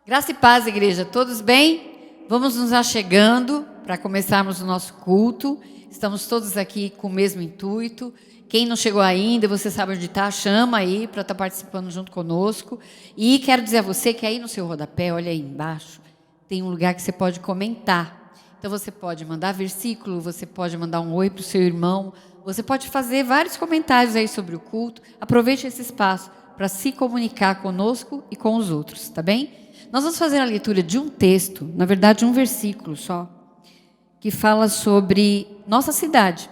Graça e paz, igreja. Todos bem? Vamos nos achegando para começarmos o nosso culto. Estamos todos aqui com o mesmo intuito. Quem não chegou ainda, você sabe onde está, chama aí para estar participando junto conosco. E quero dizer a você que aí no seu rodapé, olha aí embaixo, tem um lugar que você pode comentar. Então você pode mandar versículo, você pode mandar um oi para o seu irmão, você pode fazer vários comentários aí sobre o culto. Aproveite esse espaço para se comunicar conosco e com os outros, tá bem? Nós vamos fazer a leitura de um texto, na verdade um versículo só, que fala sobre nossa cidade.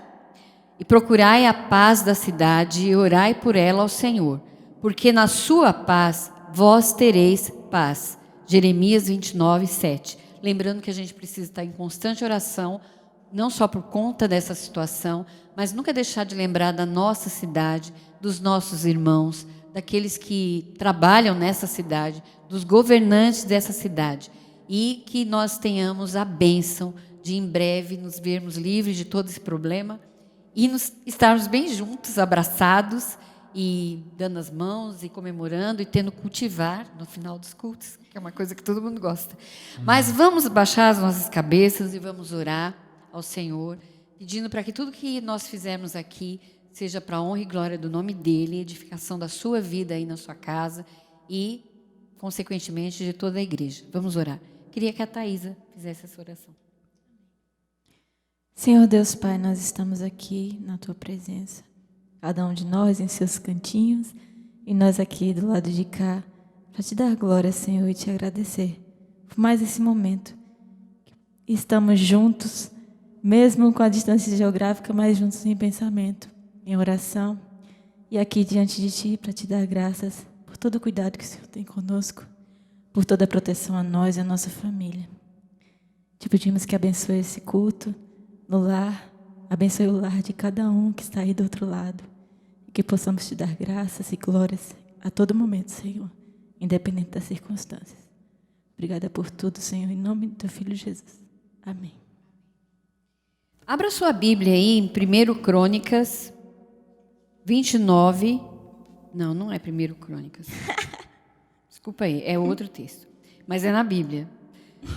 E procurai a paz da cidade e orai por ela ao Senhor, porque na sua paz vós tereis paz. Jeremias 29, 7. Lembrando que a gente precisa estar em constante oração, não só por conta dessa situação, mas nunca deixar de lembrar da nossa cidade, dos nossos irmãos, daqueles que trabalham nessa cidade, dos governantes dessa cidade, e que nós tenhamos a bênção de em breve nos vermos livres de todo esse problema e estarmos bem juntos, abraçados e dando as mãos e comemorando e tendo cultivar no final dos cultos, que é uma coisa que todo mundo gosta. Mas vamos baixar as nossas cabeças e vamos orar ao Senhor, pedindo para que tudo que nós fizermos aqui seja para a honra e glória do nome dEle, edificação da sua vida aí na sua casa e, consequentemente, de toda a igreja. Vamos orar. Queria que a Thaisa fizesse essa oração. Senhor Deus Pai, nós estamos aqui na Tua presença, cada um de nós em seus cantinhos, e nós aqui do lado de cá, para Te dar glória, Senhor, e Te agradecer por mais esse momento. Estamos juntos, mesmo com a distância geográfica, mas juntos em pensamento, em oração, e aqui diante de Ti para Te dar graças por todo o cuidado que o Senhor tem conosco, por toda a proteção a nós e a nossa família. Te pedimos que abençoe esse culto no lar, abençoe o lar de cada um que está aí do outro lado, e que possamos Te dar graças e glórias a todo momento, Senhor, independente das circunstâncias. Obrigada por tudo, Senhor, em nome do Teu Filho Jesus. Amém. Abra sua Bíblia aí em 1 Crônicas 29. Não é 1 Crônicas. Desculpa aí, é outro texto. Mas é na Bíblia.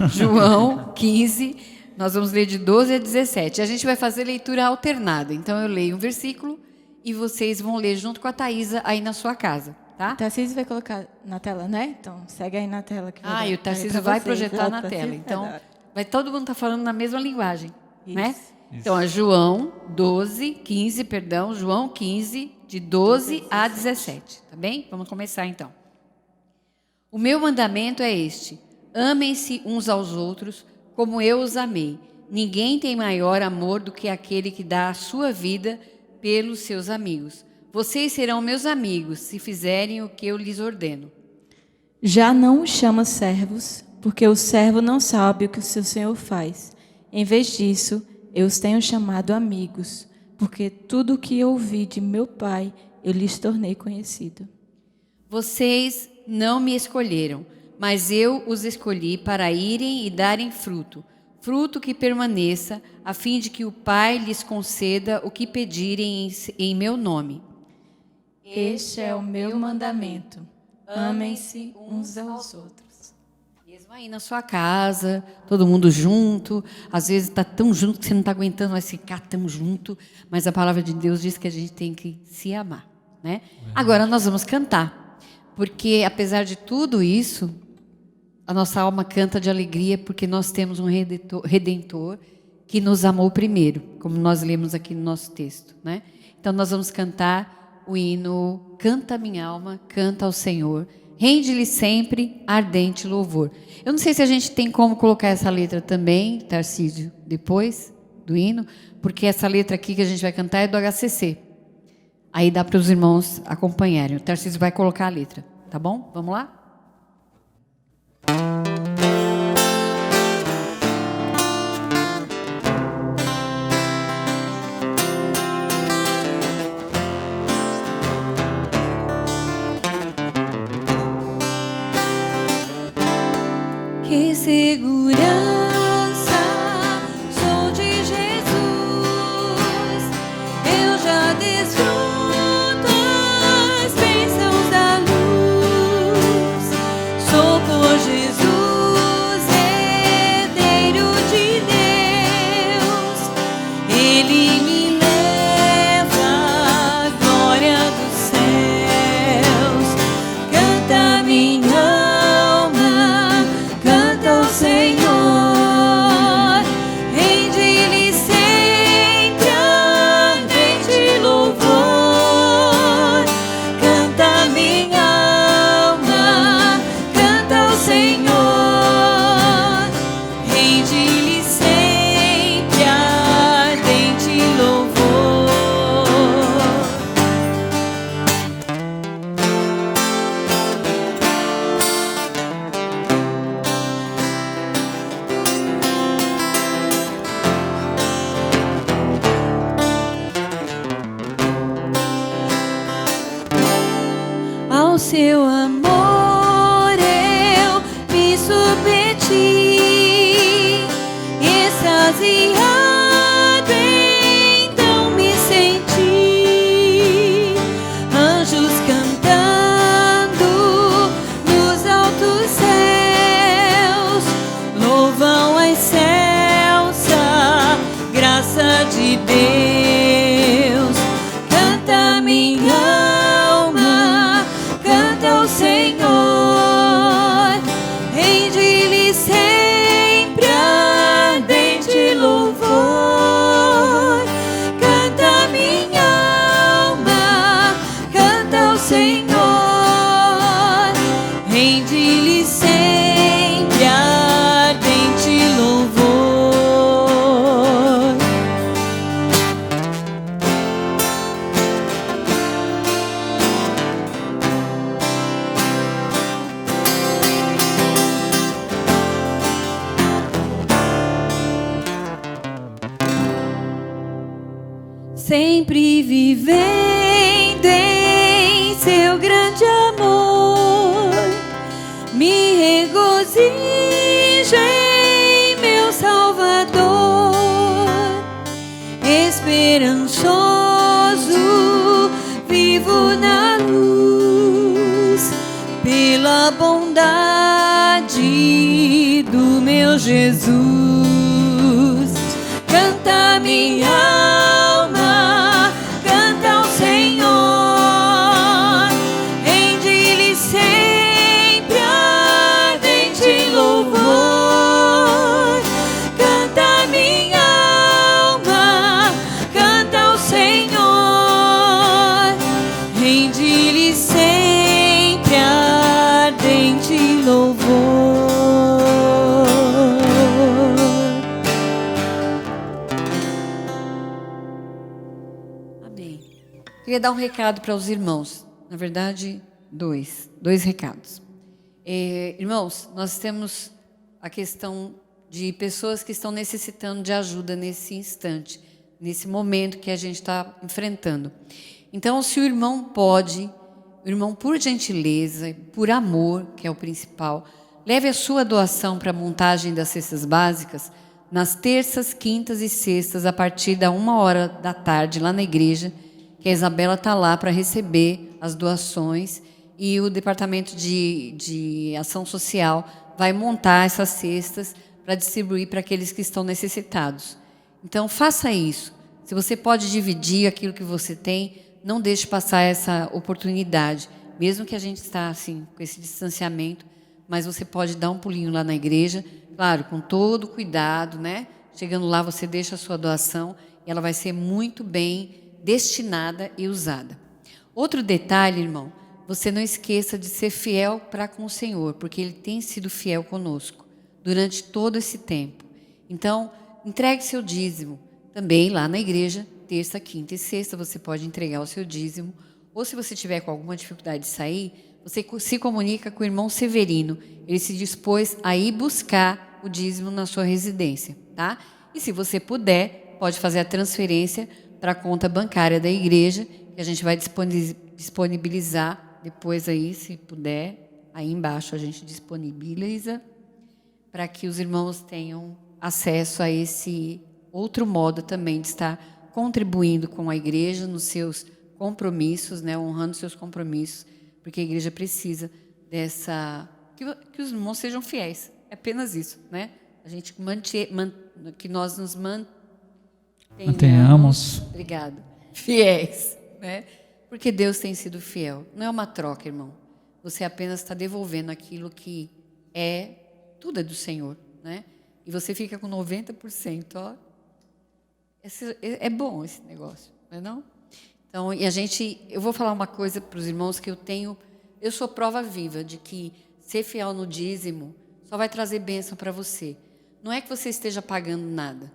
João 15, nós vamos ler de 12 a 17. A gente vai fazer leitura alternada. Então eu leio um versículo e vocês vão ler junto com a Thaisa aí na sua casa, tá? O Tarcísio vai colocar na tela, né? Então segue aí na tela. Que e o Tarcísio vai projetar na tela. Então vai todo mundo estar falando na mesma linguagem, né? Então, é João 15, de 12 a 17, tá bem? Vamos começar então. O meu mandamento é este: amem-se uns aos outros como eu os amei. Ninguém tem maior amor do que aquele que dá a sua vida pelos seus amigos. Vocês serão meus amigos se fizerem o que eu lhes ordeno. Já não os chamo servos, porque o servo não sabe o que o seu senhor faz. Em vez disso, eu os tenho chamado amigos, porque tudo o que ouvi de meu Pai, eu lhes tornei conhecido. Vocês não me escolheram, mas eu os escolhi para irem e darem fruto, fruto que permaneça, a fim de que o Pai lhes conceda o que pedirem em meu nome. Este é o meu mandamento: amem-se uns aos outros. Mesmo aí na sua casa, todo mundo junto, às vezes está tão junto que você não está aguentando mais ficar tão junto, mas a palavra de Deus diz que a gente tem que se amar, né? Agora nós vamos cantar, porque apesar de tudo isso, a nossa alma canta de alegria porque nós temos um Redentor que nos amou primeiro, como nós lemos aqui no nosso texto, né? Então nós vamos cantar o hino Canta minha alma, canta ao Senhor, rende-lhe sempre ardente louvor. Eu não sei se a gente tem como colocar essa letra também, Tarcísio, depois do hino, porque essa letra aqui que a gente vai cantar é do HCC. Aí dá para os irmãos acompanharem. O Tarcísio vai colocar a letra, tá bom? Vamos lá? Que segurança sou de Jesus, eu já desfruto as bênçãos da luz, sou por Jesus. rende-lhe sempre ardente louvor. Sempre vivendo em seu grande amor, me regozijo em meu Salvador, esperançoso, vivo na luz, pela bondade do meu Jesus. Canta minha alma, canta ao Senhor, rende-lhe sempre ardente louvor. Canta minha alma, canta ao Senhor, rende-lhe sempre ardente louvor. Amém. Queria dar um recado para os irmãos. Na verdade, dois recados. Irmãos, nós temos a questão de pessoas que estão necessitando de ajuda nesse instante, nesse momento que a gente está enfrentando. Então, se o irmão pode, o irmão, por gentileza, por amor, que é o principal, leve a sua doação para a montagem das cestas básicas nas terças, quintas e sextas, a partir da 13h, lá na igreja, que a Isabela está lá para receber as doações, e o Departamento de Ação Social vai montar essas cestas para distribuir para aqueles que estão necessitados. Então, faça isso. Se você pode dividir aquilo que você tem, não deixe passar essa oportunidade, mesmo que a gente está assim, com esse distanciamento, mas você pode dar um pulinho lá na igreja, claro, com todo cuidado, né? Chegando lá, você deixa a sua doação e ela vai ser muito bem destinada e usada. Outro detalhe, irmão, você não esqueça de ser fiel para com o Senhor, porque Ele tem sido fiel conosco durante todo esse tempo. Então, entregue seu dízimo também lá na igreja, terça, quinta e sexta, você pode entregar o seu dízimo, ou se você tiver com alguma dificuldade de sair, você se comunica com o irmão Severino, ele se dispôs a ir buscar o dízimo na sua residência, tá? E se você puder, pode fazer a transferência para a conta bancária da igreja, que a gente vai disponibilizar depois aí, se puder, aí embaixo a gente disponibiliza, para que os irmãos tenham acesso a esse outro modo também de estar contribuindo com a igreja nos seus compromissos, né, honrando seus compromissos, porque a igreja precisa dessa... Que os irmãos sejam fiéis, é apenas isso, né? A gente que nós nos mantenhamos, obrigado, fiéis, né? Porque Deus tem sido fiel. Não é uma troca, irmão. Você apenas está devolvendo aquilo que tudo é do Senhor, né? E você fica com 90%, ó. É bom esse negócio, não é não? Então, eu vou falar uma coisa para os irmãos que eu sou prova viva de que ser fiel no dízimo só vai trazer bênção para você. Não é que você esteja pagando nada,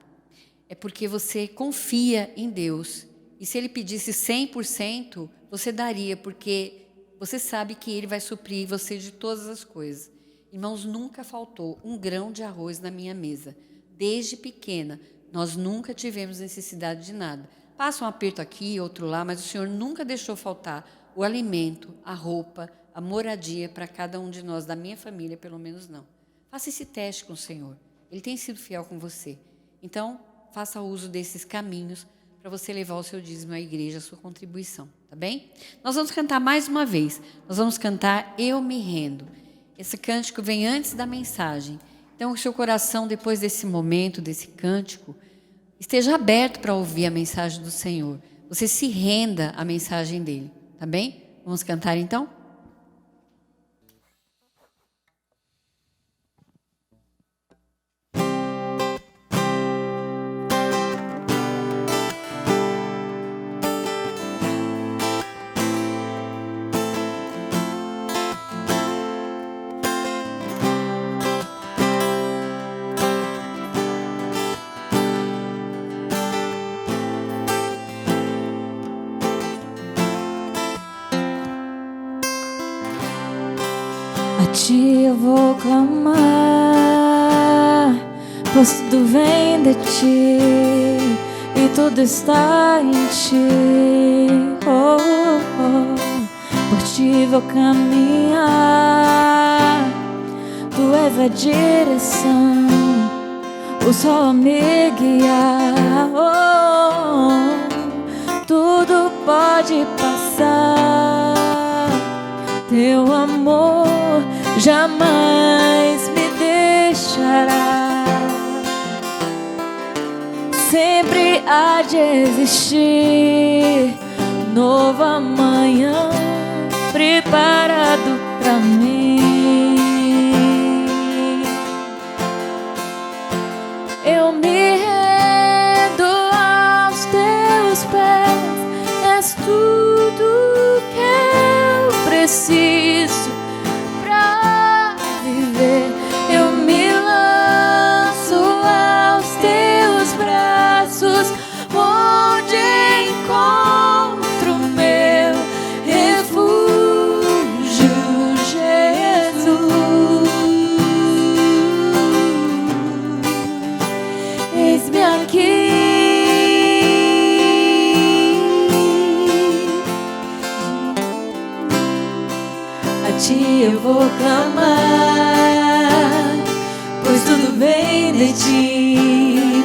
é porque você confia em Deus. E se Ele pedisse 100%, você daria, porque você sabe que Ele vai suprir você de todas as coisas. Irmãos, nunca faltou um grão de arroz na minha mesa. Desde pequena, nós nunca tivemos necessidade de nada. Passa um aperto aqui, outro lá, mas o Senhor nunca deixou faltar o alimento, a roupa, a moradia para cada um de nós, da minha família, pelo menos não. Faça esse teste com o Senhor. Ele tem sido fiel com você. Então, faça uso desses caminhos para você levar o seu dízimo à igreja, a sua contribuição, tá bem? Nós vamos cantar mais uma vez. Nós vamos cantar Eu Me Rendo. Esse cântico vem antes da mensagem. Então, o seu coração, depois desse momento, desse cântico, esteja aberto para ouvir a mensagem do Senhor. Você se renda à mensagem dele, tá bem? Vamos cantar então? ti eu vou clamar, pois tudo vem de ti e tudo está em ti. Oh, oh. Por ti vou caminhar, tu és a direção, o sol me guiar. Oh, tudo pode passar, teu amor jamais me deixará. Sempre há de existir novo amanhã preparado pra mim. Eu me rendo aos teus pés, és tudo que eu preciso pra viver. Eu me lanço aos teus braços, onde encontro meu refúgio, Jesus. Eis-me aqui, a ti eu vou clamar, pois tudo vem de ti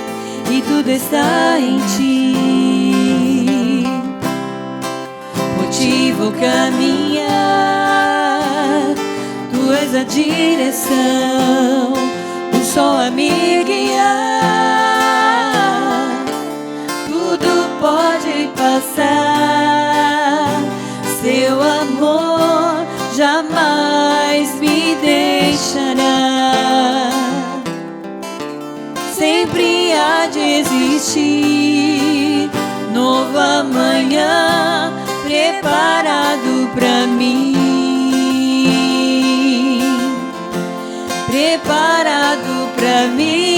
e tudo está em ti. Por ti vou caminhar, tu és a direção, o sol a me guiar. Tudo pode passar, seu amor jamais me deixará. Sempre há de existir novo amanhã preparado pra mim, preparado pra mim.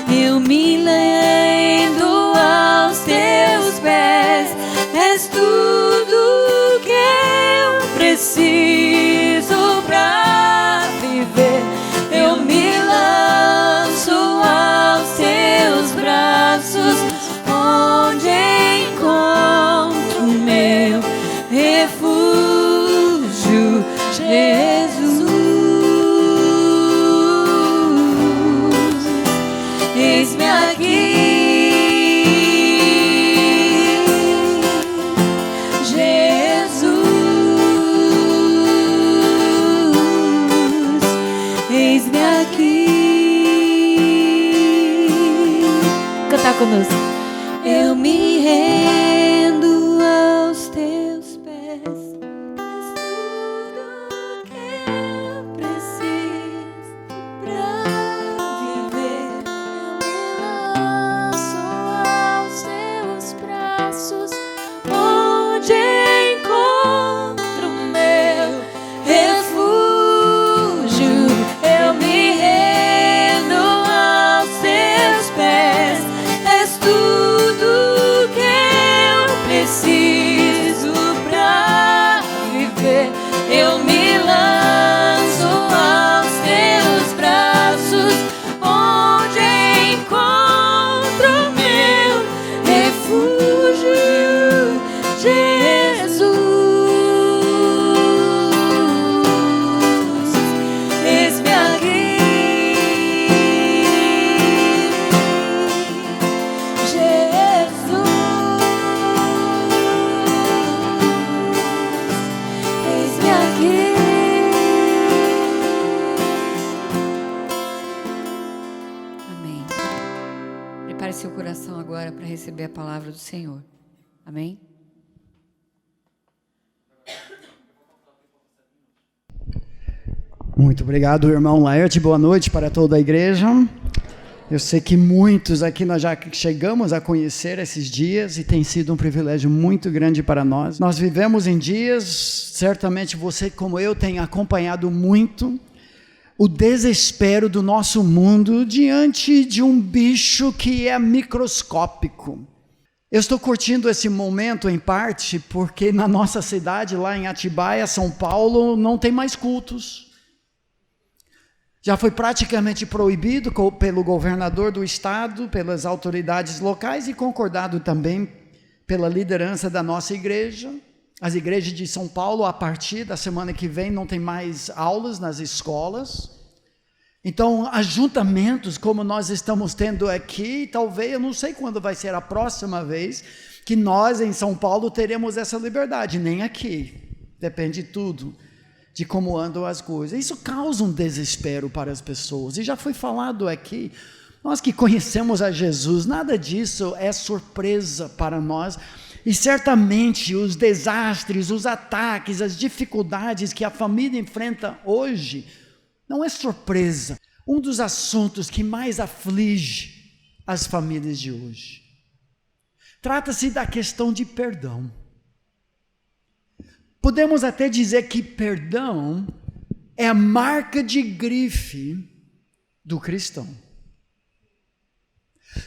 Eu me rendo aos teus pés, és tudo que eu preciso pra viver. Eu me lanço aos teus braços, onde encontro meu refúgio, Jesus. Eis-me aqui, eis-me aqui. Cantar conosco. Eu me rendo aos teus pés, és tudo que eu preciso pra viver. Eu me lanço aos teus braços, onde encontro meu refúgio. Eu me rendo aos teus pés, és tudo que eu preciso pra viver. Eu me lanço aos teus braços, onde encontro meu refúgio, Jesus. Eis-me aqui, Jesus. Eis-me aqui. Amém. Prepare seu coração agora para receber a palavra do Senhor. Amém? Muito obrigado, irmão Laerte. Boa noite para toda a igreja. Eu sei que muitos aqui nós já chegamos a conhecer esses dias e tem sido um privilégio muito grande para nós. Nós vivemos em dias, certamente você como eu tem acompanhado muito o desespero do nosso mundo diante de um bicho que é microscópico. Eu estou curtindo esse momento em parte porque na nossa cidade, lá em Atibaia, São Paulo, não tem mais cultos. Já foi praticamente proibido pelo governador do estado, pelas autoridades locais e concordado também pela liderança da nossa igreja. As igrejas de São Paulo, a partir da semana que vem, não tem mais aulas nas escolas. Então, ajuntamentos como nós estamos tendo aqui, talvez, eu não sei quando vai ser a próxima vez que nós em São Paulo teremos essa liberdade, nem aqui, depende de tudo, de como andam as coisas. Isso causa um desespero para as pessoas, e já foi falado aqui, nós que conhecemos a Jesus, nada disso é surpresa para nós, e certamente os desastres, os ataques, as dificuldades que a família enfrenta hoje, não é surpresa. Um dos assuntos que mais aflige as famílias de hoje. Trata-se da questão de perdão. Podemos até dizer que perdão é a marca de grife do cristão.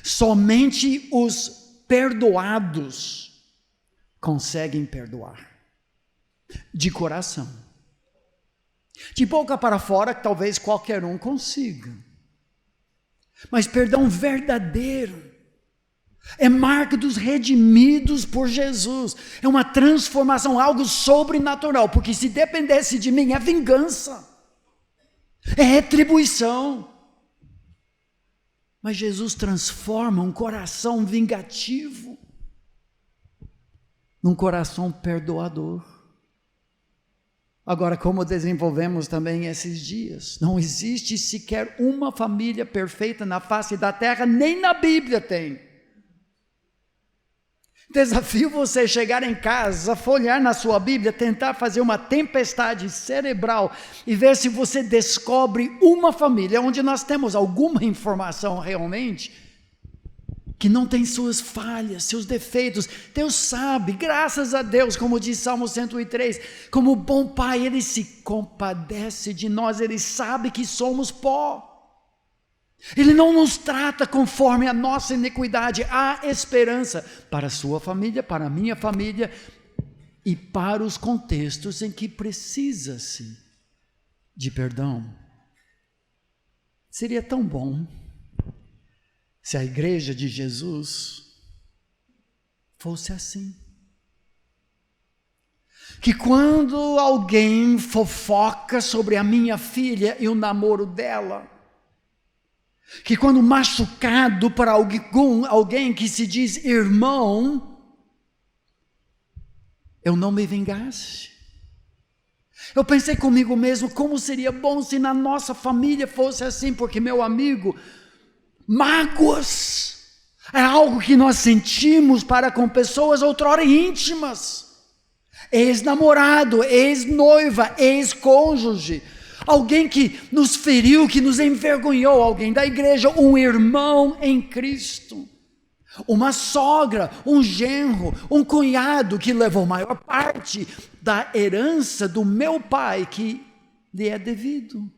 Somente os perdoados conseguem perdoar. De coração. De boca para fora, talvez qualquer um consiga. Mas perdão verdadeiro é marca dos redimidos por Jesus. É uma transformação, algo sobrenatural. Porque se dependesse de mim, é vingança. É retribuição. Mas Jesus transforma um coração vingativo num coração perdoador. Agora, como desenvolvemos também esses dias, não existe sequer uma família perfeita na face da terra, nem na Bíblia tem. Desafio você chegar em casa, folhear na sua Bíblia, tentar fazer uma tempestade cerebral e ver se você descobre uma família onde nós temos alguma informação realmente que não tem suas falhas, seus defeitos. Deus sabe, graças a Deus, como diz Salmo 103, como bom Pai, Ele se compadece de nós, Ele sabe que somos pó. Ele não nos trata conforme a nossa iniquidade. Há esperança para a sua família, para a minha família e para os contextos em que precisa-se de perdão. Seria tão bom se a igreja de Jesus fosse assim. Que quando alguém fofoca sobre a minha filha e o namoro dela, que quando machucado por alguém que se diz irmão, eu não me vingasse. Eu pensei comigo mesmo, como seria bom se na nossa família fosse assim, porque meu amigo, mágoas é algo que nós sentimos para com pessoas outrora íntimas, ex-namorado, ex-noiva, ex-cônjuge, alguém que nos feriu, que nos envergonhou, alguém da igreja, um irmão em Cristo, uma sogra, um genro, um cunhado que levou a maior parte da herança do meu pai que lhe é devido.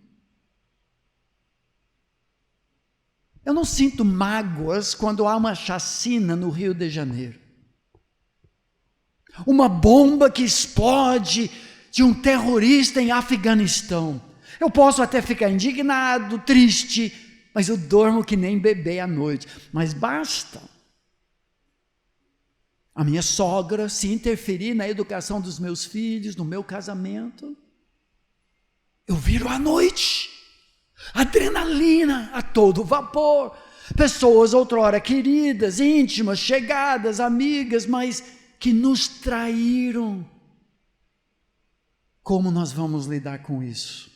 Eu não sinto mágoas quando há uma chacina no Rio de Janeiro. Uma bomba que explode de um terrorista em Afeganistão. Eu posso até ficar indignado, triste, mas eu durmo que nem bebê à noite. Mas basta a minha sogra se interferir na educação dos meus filhos, no meu casamento, eu viro à noite. Adrenalina a todo vapor, pessoas outrora queridas, íntimas, chegadas, amigas, mas que nos traíram. Como nós vamos lidar com isso?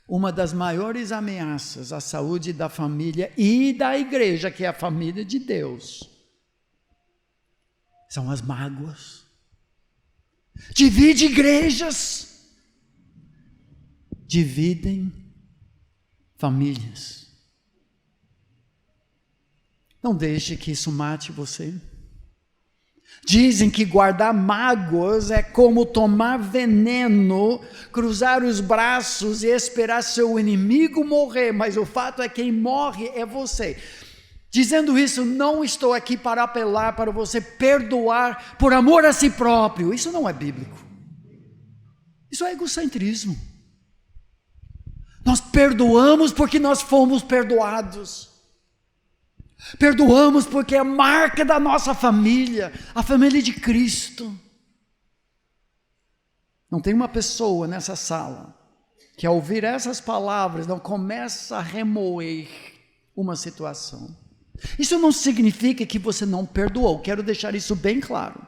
Uma das maiores ameaças à saúde da família e da igreja, que é a família de Deus, são as mágoas. Divide igrejas, dividem famílias. Não deixe que isso mate você. Dizem que guardar mágoas é como tomar veneno, cruzar os braços e esperar seu inimigo morrer, mas o fato é que quem morre é você. Dizendo isso, não estou aqui para apelar para você perdoar por amor a si próprio. Isso não é bíblico. Isso é egocentrismo. Nós perdoamos porque nós fomos perdoados. Perdoamos porque é a marca da nossa família, a família de Cristo. Não tem uma pessoa nessa sala que ao ouvir essas palavras não começa a remoer uma situação. Isso não significa que você não perdoou, quero deixar isso bem claro.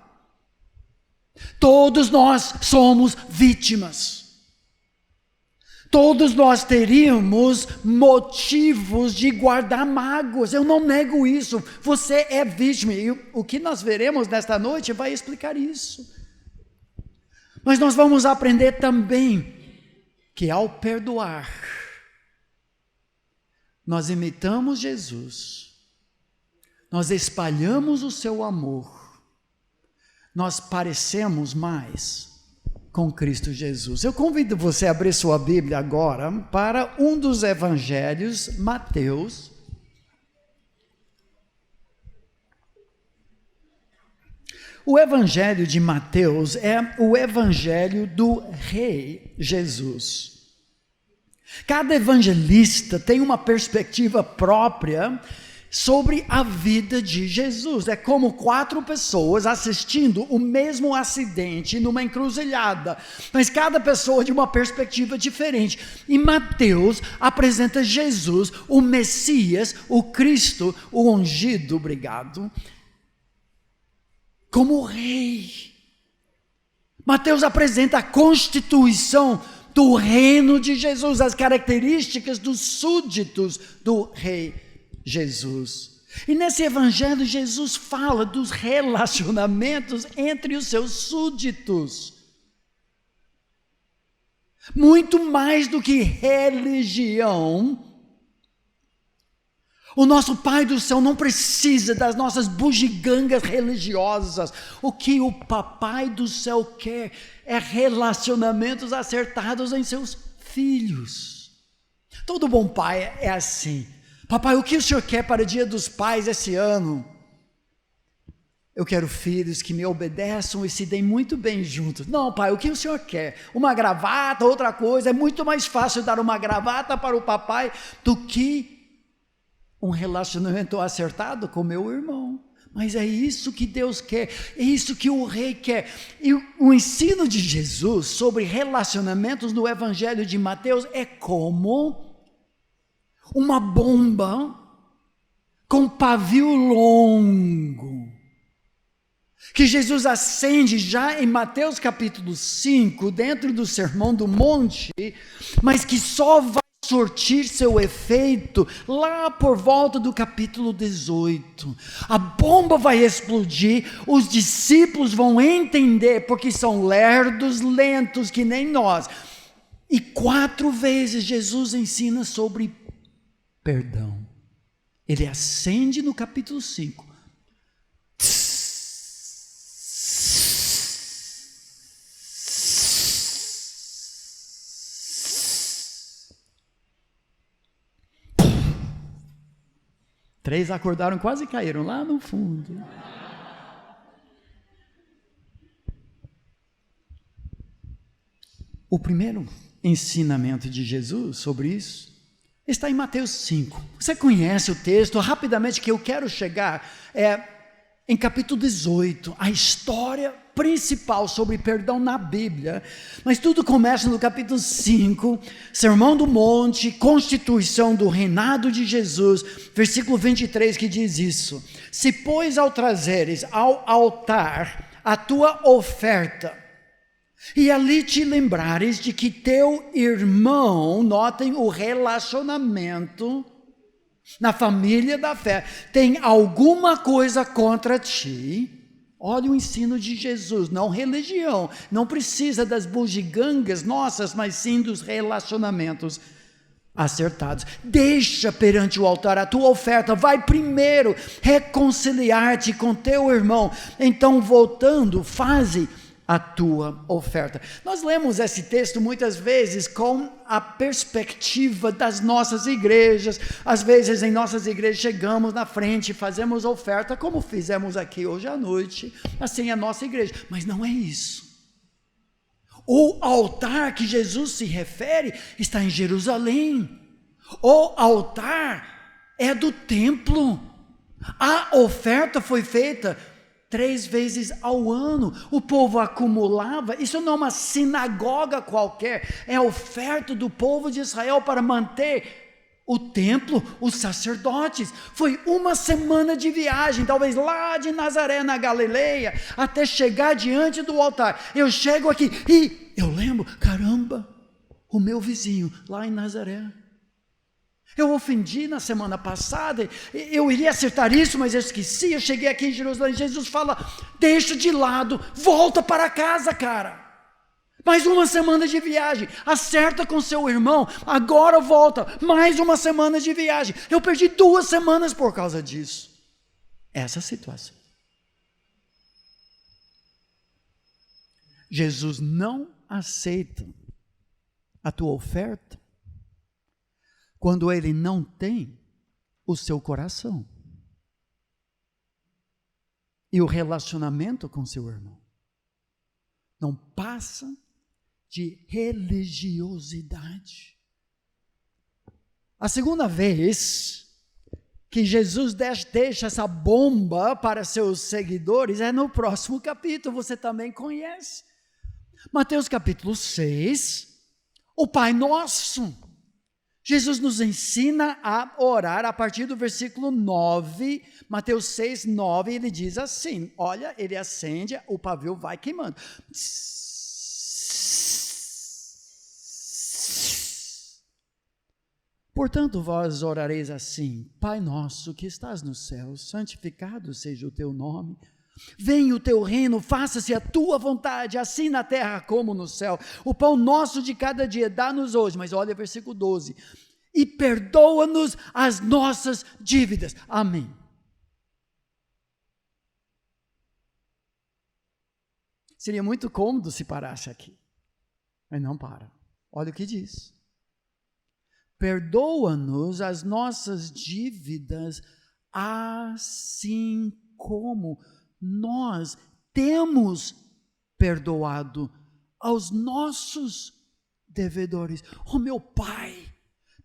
Todos nós somos vítimas. Todos nós teríamos motivos de guardar mágoas, eu não nego isso, você é vítima, e o que nós veremos nesta noite vai explicar isso. Mas nós vamos aprender também que ao perdoar, nós imitamos Jesus, nós espalhamos o seu amor, nós parecemos mais com Cristo Jesus. Eu convido você a abrir sua Bíblia agora para um dos evangelhos, Mateus. O evangelho de Mateus é o evangelho do Rei Jesus. Cada evangelista tem uma perspectiva própria sobre a vida de Jesus. É como 4 pessoas assistindo o mesmo acidente numa encruzilhada, mas cada pessoa de uma perspectiva diferente. E Mateus apresenta Jesus, o Messias, o Cristo, o ungido, obrigado, como rei. Mateus apresenta a constituição do reino de Jesus, as características dos súditos do rei Jesus. E nesse evangelho Jesus fala dos relacionamentos entre os seus súditos. Muito mais do que religião, o nosso Pai do céu não precisa das nossas bugigangas religiosas. O que o Papai do céu quer é relacionamentos acertados em seus filhos. Todo bom pai é assim. Papai, o que o senhor quer para o Dia dos Pais esse ano? Eu quero filhos que me obedeçam e se deem muito bem juntos. Não, pai, o que o senhor quer? Uma gravata, outra coisa. É muito mais fácil dar uma gravata para o papai do que um relacionamento acertado com meu irmão. Mas é isso que Deus quer, é isso que o rei quer. E o ensino de Jesus sobre relacionamentos no evangelho de Mateus é como uma bomba com pavio longo, que Jesus acende já em Mateus capítulo 5, dentro do Sermão do Monte, mas que só vai surtir seu efeito lá por volta do capítulo 18. A bomba vai explodir, os discípulos vão entender, porque são lerdos, lentos que nem nós. E 4 vezes Jesus ensina sobre perdão. Ele acende no capítulo 5. Três acordaram, quase caíram lá no fundo. O primeiro ensinamento de Jesus sobre isso está em Mateus 5. Você conhece o texto, rapidamente que eu quero chegar, em capítulo 18, a história principal sobre perdão na Bíblia, mas tudo começa no capítulo 5, Sermão do Monte, constituição do reinado de Jesus, versículo 23 que diz isso: se pois ao trazeres ao altar a tua oferta, e ali te lembrares de que teu irmão, notem o relacionamento na família da fé, tem alguma coisa contra ti. Olha o ensino de Jesus, não religião, não precisa das bugigangas nossas, mas sim dos relacionamentos acertados. Deixa perante o altar a tua oferta, vai primeiro reconciliar-te com teu irmão, então voltando, faze a tua oferta. Nós lemos esse texto muitas vezes com a perspectiva das nossas igrejas. Às vezes em nossas igrejas chegamos na frente, fazemos oferta, como fizemos aqui hoje à noite, assim é a nossa igreja. Mas não é isso. O altar que Jesus se refere está em Jerusalém. O altar é do templo. A oferta foi feita 3 vezes ao ano. O povo acumulava. Isso não é uma sinagoga qualquer. É a oferta do povo de Israel para manter o templo, os sacerdotes. Foi 1 semana de viagem, talvez lá de Nazaré, na Galileia, até chegar diante do altar. Eu chego aqui e eu lembro, caramba, o meu vizinho lá em Nazaré. Eu ofendi na semana passada, eu iria acertar isso, mas eu esqueci. Eu cheguei aqui em Jerusalém, Jesus fala, deixa de lado, volta para casa, cara. Mais 1 semana de viagem, acerta com seu irmão, agora volta, mais 1 semana de viagem. Eu perdi 2 semanas por causa disso. Essa situação. Jesus não aceita a tua oferta quando ele não tem o seu coração e o relacionamento com seu irmão. Não passa de religiosidade. A segunda vez que Jesus deixa essa bomba para seus seguidores é no próximo capítulo, você também conhece. Mateus capítulo 6, o Pai Nosso. Jesus nos ensina a orar a partir do versículo 9, Mateus 6, 9, ele diz assim, olha, ele acende, o pavio vai queimando. Portanto, vós orareis assim, Pai nosso que estás no céu, santificado seja o teu nome. Venha o teu reino, faça-se a tua vontade, assim na terra como no céu. O pão nosso de cada dia dá-nos hoje. Mas olha versículo 12. E perdoa-nos as nossas dívidas. Amém. Seria muito cômodo se parasse aqui. Mas não para. Olha o que diz. Perdoa-nos as nossas dívidas, assim como nós temos perdoado aos nossos devedores. Oh meu Pai,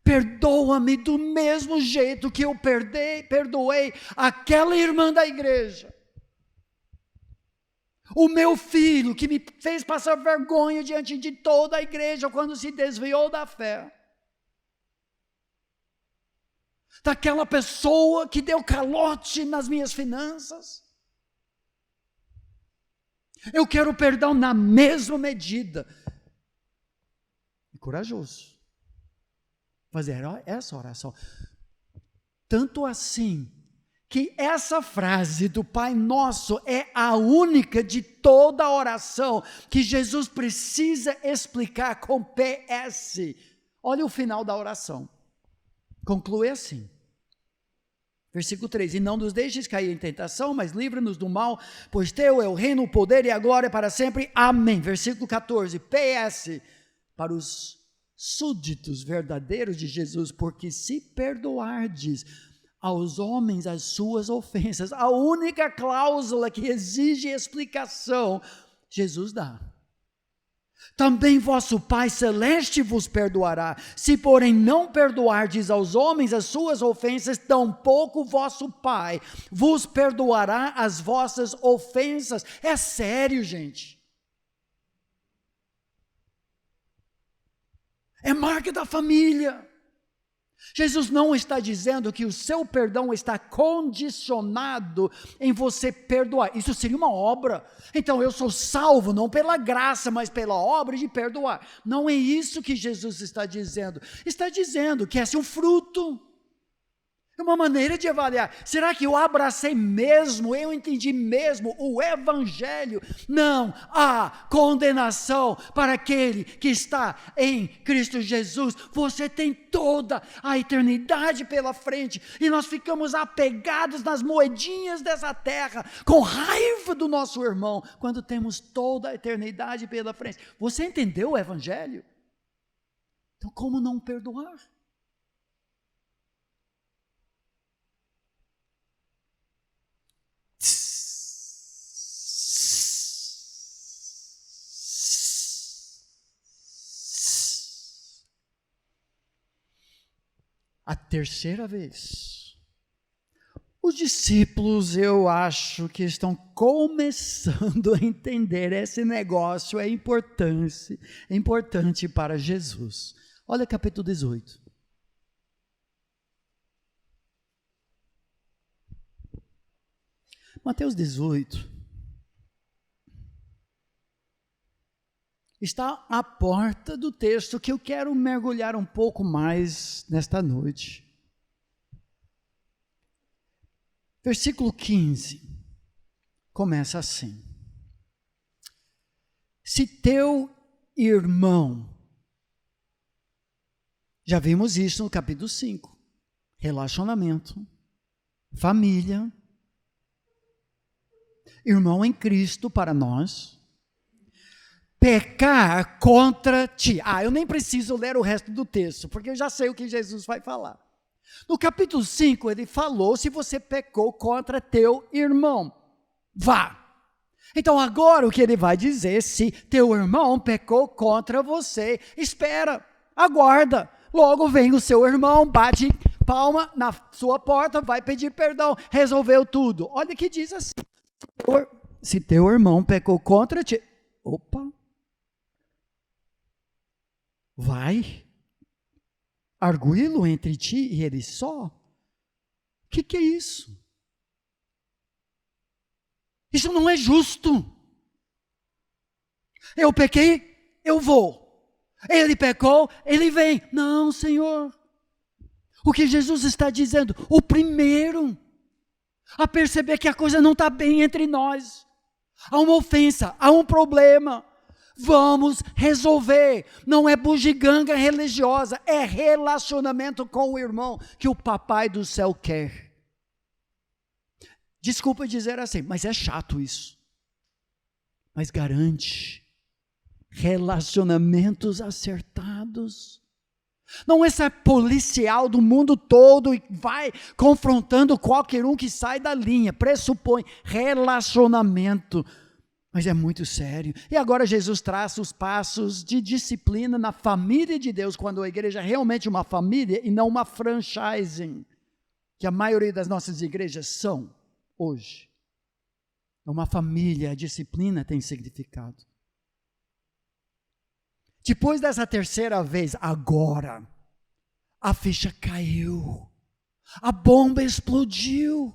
perdoa-me do mesmo jeito que eu perdoei aquela irmã da igreja. O meu filho que me fez passar vergonha diante de toda a igreja quando se desviou da fé. Daquela pessoa que deu calote nas minhas finanças. Eu quero perdão na mesma medida. E corajoso. Fazer essa oração. Tanto assim, que essa frase do Pai Nosso é a única de toda a oração que Jesus precisa explicar com PS. Olha o final da oração. Conclui assim. Versículo 3, e não nos deixes cair em tentação, mas livra-nos do mal, pois teu é o reino, o poder e a glória para sempre. Amém. Versículo 14, PS, para os súditos verdadeiros de Jesus, porque se perdoardes aos homens as suas ofensas, a única cláusula que exige explicação, Jesus dá. Também vosso Pai Celeste vos perdoará. Se, porém, não perdoardes aos homens as suas ofensas, tampouco vosso Pai vos perdoará as vossas ofensas. É sério, gente. É marca da família. Jesus não está dizendo que o seu perdão está condicionado em você perdoar. Isso seria uma obra. Então eu sou salvo não pela graça, mas pela obra de perdoar. Não é isso que Jesus está dizendo. Está dizendo que esse é um fruto. É uma maneira de avaliar. Será que eu abracei mesmo, eu entendi mesmo o Evangelho? Não há condenação para aquele que está em Cristo Jesus. Você tem toda a eternidade pela frente e nós ficamos apegados nas moedinhas dessa terra, com raiva do nosso irmão, quando temos toda a eternidade pela frente. Você entendeu o Evangelho? Então, como não perdoar? A terceira vez. Os discípulos, eu acho que estão começando a entender esse negócio é importante para Jesus. Olha capítulo 18. Mateus 18 está à porta do texto que eu quero mergulhar um pouco mais nesta noite. Versículo 15 começa assim: se teu irmão, já vimos isso no capítulo 5, relacionamento, família, irmão em Cristo para nós, pecar contra ti. Eu nem preciso ler o resto do texto, porque eu já sei o que Jesus vai falar. No capítulo 5, ele falou, se você pecou contra teu irmão, vá. Então agora o que ele vai dizer, se teu irmão pecou contra você, espera, aguarda. Logo vem o seu irmão, bate palma na sua porta, vai pedir perdão, resolveu tudo. Olha que diz assim, se teu irmão pecou contra ti, vai arguí-lo entre ti e ele só? O que é isso? Isso não é justo. Eu pequei, eu vou. Ele pecou, ele vem. Não, Senhor. O que Jesus está dizendo? O primeiro a perceber que a coisa não está bem entre nós. Há uma ofensa, há um problema. Vamos resolver. Não é bugiganga religiosa, é relacionamento com o irmão que o papai do céu quer. Desculpa dizer assim, mas é chato isso. Mas garante relacionamentos acertados. Não essa policial do mundo todo e vai confrontando qualquer um que sai da linha. Pressupõe relacionamento. Mas é muito sério. E agora Jesus traça os passos de disciplina na família de Deus, quando a igreja é realmente uma família e não uma franchising, que a maioria das nossas igrejas são hoje. Uma família, a disciplina tem significado. Depois dessa terceira vez, agora, a ficha caiu. A bomba explodiu.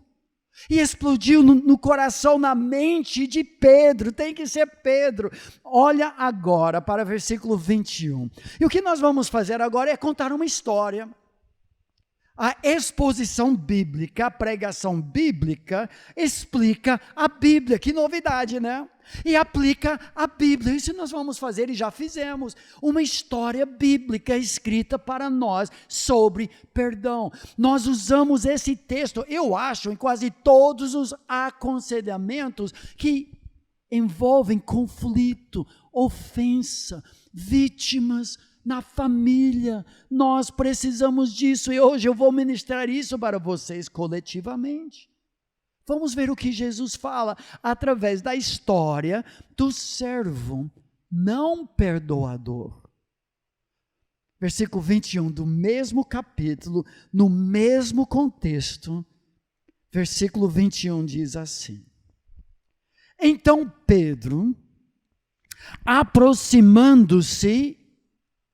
E explodiu no coração, na mente de Pedro, tem que ser Pedro. Olha agora para o versículo 21. E o que nós vamos fazer agora é contar uma história. A exposição bíblica, a pregação bíblica, explica a Bíblia. Que novidade, né? E aplica a Bíblia. Isso nós vamos fazer e já fizemos. Uma história bíblica escrita para nós sobre perdão. Nós usamos esse texto, eu acho, em quase todos os aconselhamentos que envolvem conflito, ofensa, vítimas na família. Nós precisamos disso e hoje eu vou ministrar isso para vocês coletivamente. Vamos ver o que Jesus fala através da história do servo não perdoador. Versículo 21 do mesmo capítulo, no mesmo contexto, versículo 21 diz assim: então Pedro, aproximando-se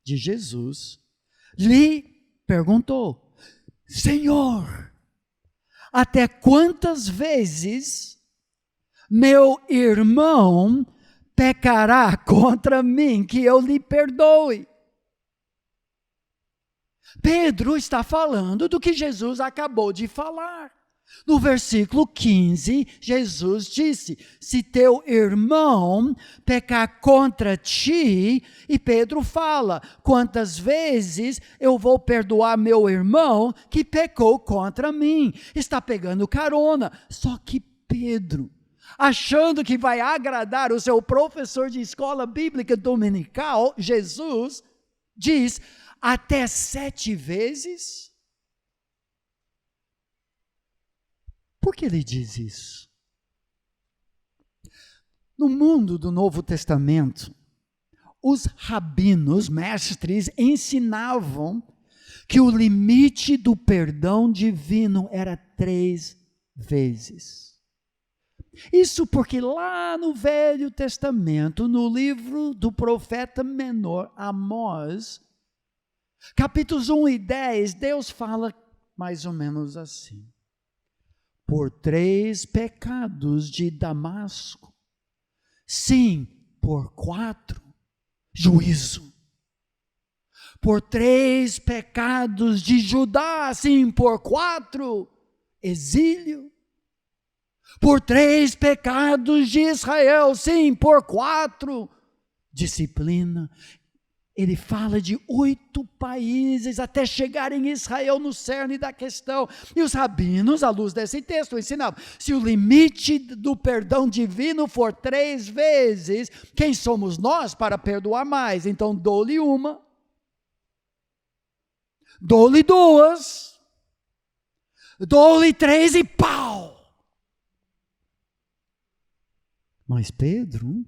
de Jesus, lhe perguntou: Senhor, até quantas vezes meu irmão pecará contra mim que eu lhe perdoe? Pedro está falando do que Jesus acabou de falar. No versículo 15, Jesus disse: se teu irmão pecar contra ti, e Pedro fala: quantas vezes eu vou perdoar meu irmão que pecou contra mim? Está pegando carona. Só que Pedro, achando que vai agradar o seu professor de escola bíblica dominical, Jesus diz: até 7 vezes? Por que ele diz isso? No mundo do Novo Testamento, os rabinos, mestres, ensinavam que o limite do perdão divino era 3 vezes. Isso porque lá no Velho Testamento, no livro do profeta menor Amós, capítulos 1 e 10, Deus fala mais ou menos assim: por 3 pecados de Damasco, sim, por 4, juízo. Por 3 pecados de Judá, sim, por 4, exílio. Por 3 pecados de Israel, sim, por 4, disciplina. Ele fala de 8 países até chegar em Israel no cerne da questão. E os rabinos, à luz desse texto, ensinavam: se o limite do perdão divino for 3 vezes, quem somos nós para perdoar mais? Então dou-lhe 1, dou-lhe 2, dou-lhe 3 e pau! Mas Pedro,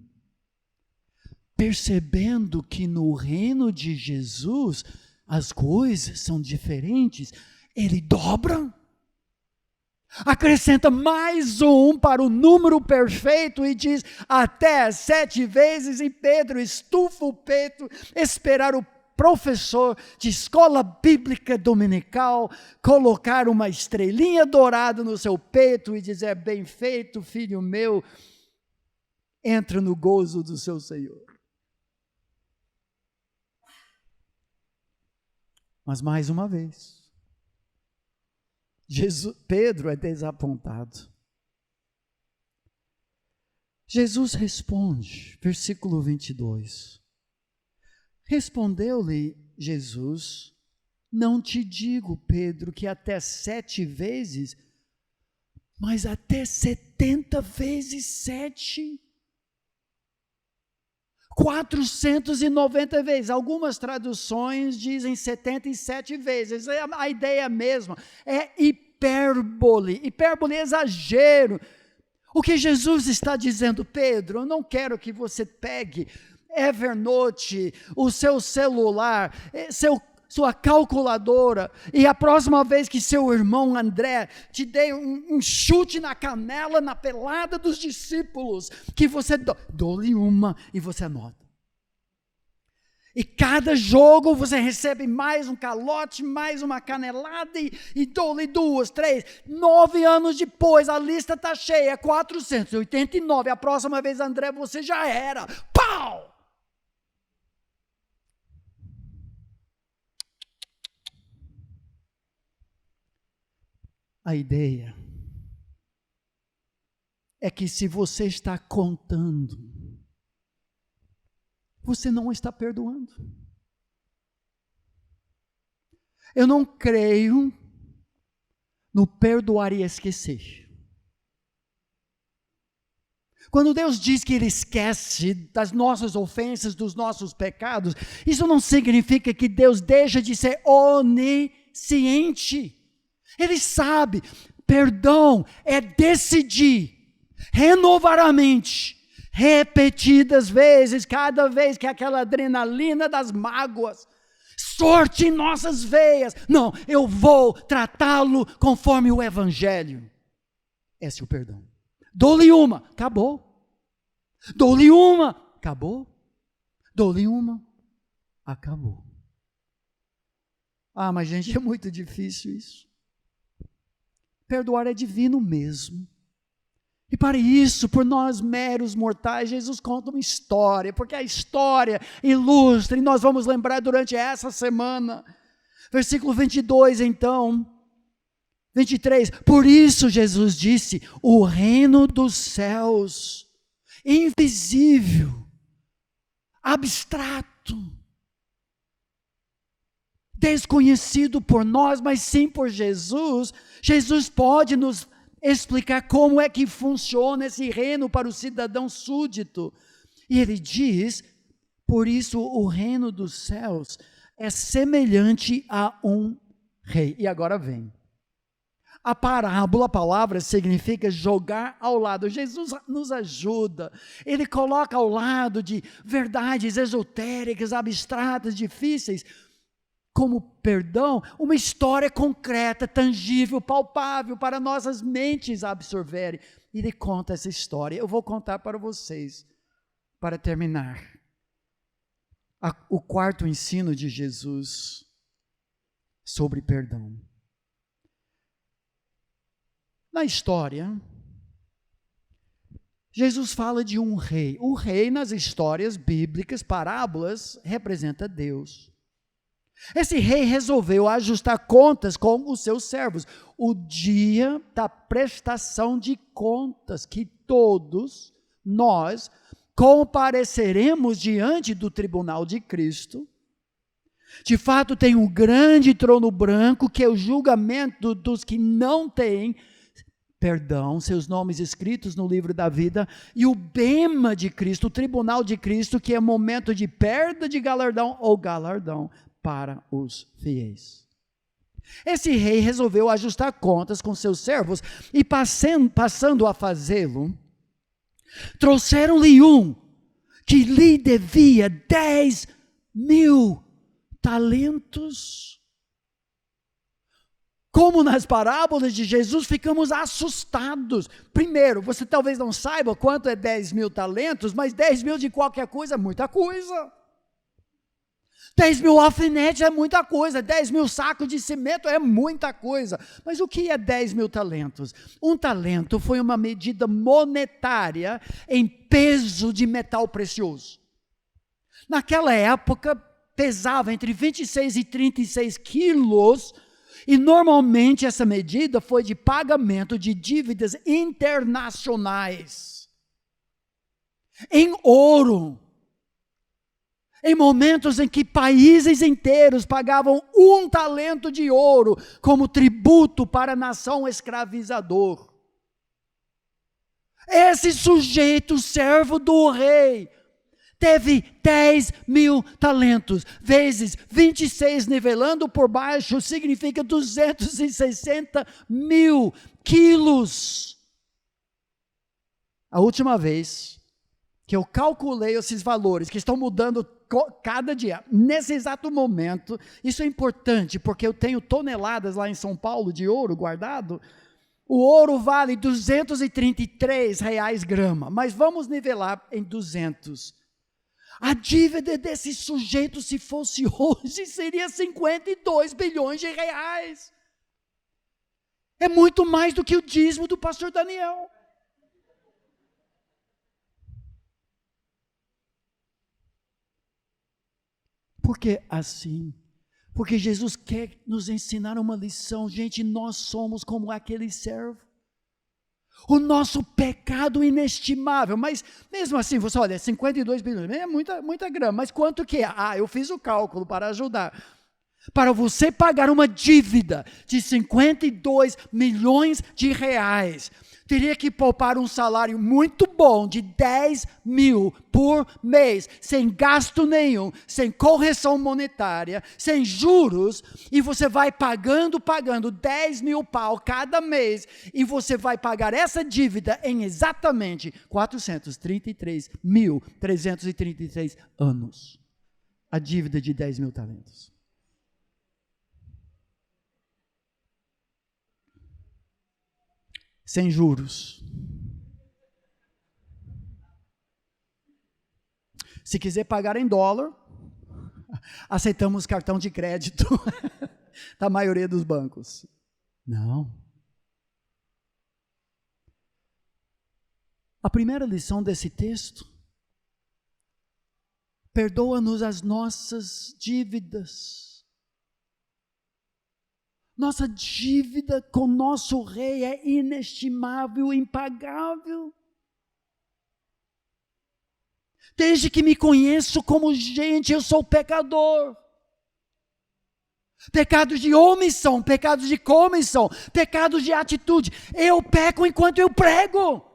percebendo que no reino de Jesus as coisas são diferentes, ele dobra, acrescenta mais 1 para o número perfeito e diz até 7 vezes, e Pedro estufa o peito, esperar o professor de escola bíblica dominical colocar uma estrelinha dourada no seu peito e dizer: bem feito, filho meu, entra no gozo do seu Senhor. Mas mais uma vez, Pedro é desapontado. Jesus responde, versículo 22. Respondeu-lhe Jesus: não te digo, Pedro, que até 7 vezes, mas até 70 vezes 7. 490 vezes, algumas traduções dizem 77 vezes, a ideia é a mesma, é hipérbole é exagero. O que Jesus está dizendo: Pedro, eu não quero que você pegue Evernote, o seu celular, sua calculadora, e a próxima vez que seu irmão André te dê um chute na canela, na pelada dos discípulos, que você dou-lhe 1 e você anota. E cada jogo você recebe mais um calote, mais uma canelada, e dou-lhe 2, 3, 9 anos depois, a lista está cheia, 489, a próxima vez, André, você já era, pau! A ideia é que se você está contando, você não está perdoando. Eu não creio no perdoar e esquecer. Quando Deus diz que Ele esquece das nossas ofensas, dos nossos pecados, isso não significa que Deus deixa de ser onisciente. Ele sabe. Perdão é decidir renovar a mente, repetidas vezes, cada vez que aquela adrenalina das mágoas sorte em nossas veias. Não, eu vou tratá-lo conforme o Evangelho. Esse é o perdão. Dou-lhe 1, acabou. Dou-lhe 1, acabou. Dou-lhe 1, acabou. Ah, mas gente, é muito difícil isso. Perdoar é divino mesmo. E para isso, por nós meros mortais, Jesus conta uma história, porque a história ilustra, e nós vamos lembrar durante essa semana, Versículo 22, então, 23. Por isso Jesus disse: o reino dos céus, invisível, abstrato, desconhecido por nós, mas sim por Jesus. Jesus pode nos explicar como é que funciona esse reino para o cidadão súdito. E ele diz: por isso o reino dos céus é semelhante a um rei. E agora vem. A parábola, a palavra significa jogar ao lado. Jesus nos ajuda. Ele coloca ao lado de verdades esotéricas, abstratas, difíceis, como perdão, uma história concreta, tangível, palpável para nossas mentes absorverem. Ele conta essa história. Eu vou contar para vocês, para terminar. O quarto ensino de Jesus sobre perdão. Na história, Jesus fala de um rei. O rei, nas histórias bíblicas, parábolas, representa Deus. Esse rei resolveu ajustar contas com os seus servos. O dia da prestação de contas, que todos nós compareceremos diante do tribunal de Cristo. De fato, tem um grande trono branco, que é o julgamento dos que não têm perdão, seus nomes escritos no livro da vida, e o bema de Cristo, o tribunal de Cristo, que é momento de perda de galardão ou galardão para os fiéis. Esse rei resolveu ajustar contas com seus servos, e passando a fazê-lo, trouxeram-lhe um que lhe devia 10.000 talentos. Como nas parábolas de Jesus, ficamos assustados. Primeiro, você talvez não saiba quanto é 10.000 talentos, mas 10.000 de qualquer coisa é muita coisa. 10.000 alfinetes é muita coisa, 10.000 sacos de cimento é muita coisa. Mas o que é 10.000 talentos? Um talento foi uma medida monetária em peso de metal precioso. Naquela época, pesava entre 26 e 36 quilos, e normalmente essa medida foi de pagamento de dívidas internacionais, em ouro. Em momentos em que países inteiros pagavam 1 talento de ouro como tributo para a nação escravizador. Esse sujeito, servo do rei, teve 10.000 talentos, vezes 26 nivelando por baixo, significa 260.000 quilos. A última vez que eu calculei esses valores, que estão mudando cada dia, nesse exato momento, isso é importante, porque eu tenho toneladas lá em São Paulo de ouro guardado. O ouro vale R$233 grama, mas vamos nivelar em 200. A dívida desse sujeito, se fosse hoje, seria 52 bilhões de reais. É muito mais do que o dízimo do pastor Daniel. Por que assim? Porque Jesus quer nos ensinar uma lição. Gente, nós somos como aquele servo. O nosso pecado inestimável. Mas mesmo assim, você olha, 52 bilhões, é muita grama. Mas quanto que é? Eu fiz o cálculo para ajudar. Para você pagar uma dívida de 52 milhões de reais, teria que poupar um salário muito bom de 10.000 por mês, sem gasto nenhum, sem correção monetária, sem juros, e você vai pagando 10.000 pau cada mês, e você vai pagar essa dívida em exatamente 433.333 anos. A dívida de 10.000 talentos. Sem juros. Se quiser pagar em dólar, aceitamos cartão de crédito da maioria dos bancos. Não. A primeira lição desse texto: perdoa-nos as nossas dívidas. Nossa dívida com nosso Rei é inestimável, impagável. Desde que me conheço como gente, eu sou pecador. Pecados de omissão, pecados de comissão, pecados de atitude. Eu peco enquanto eu prego.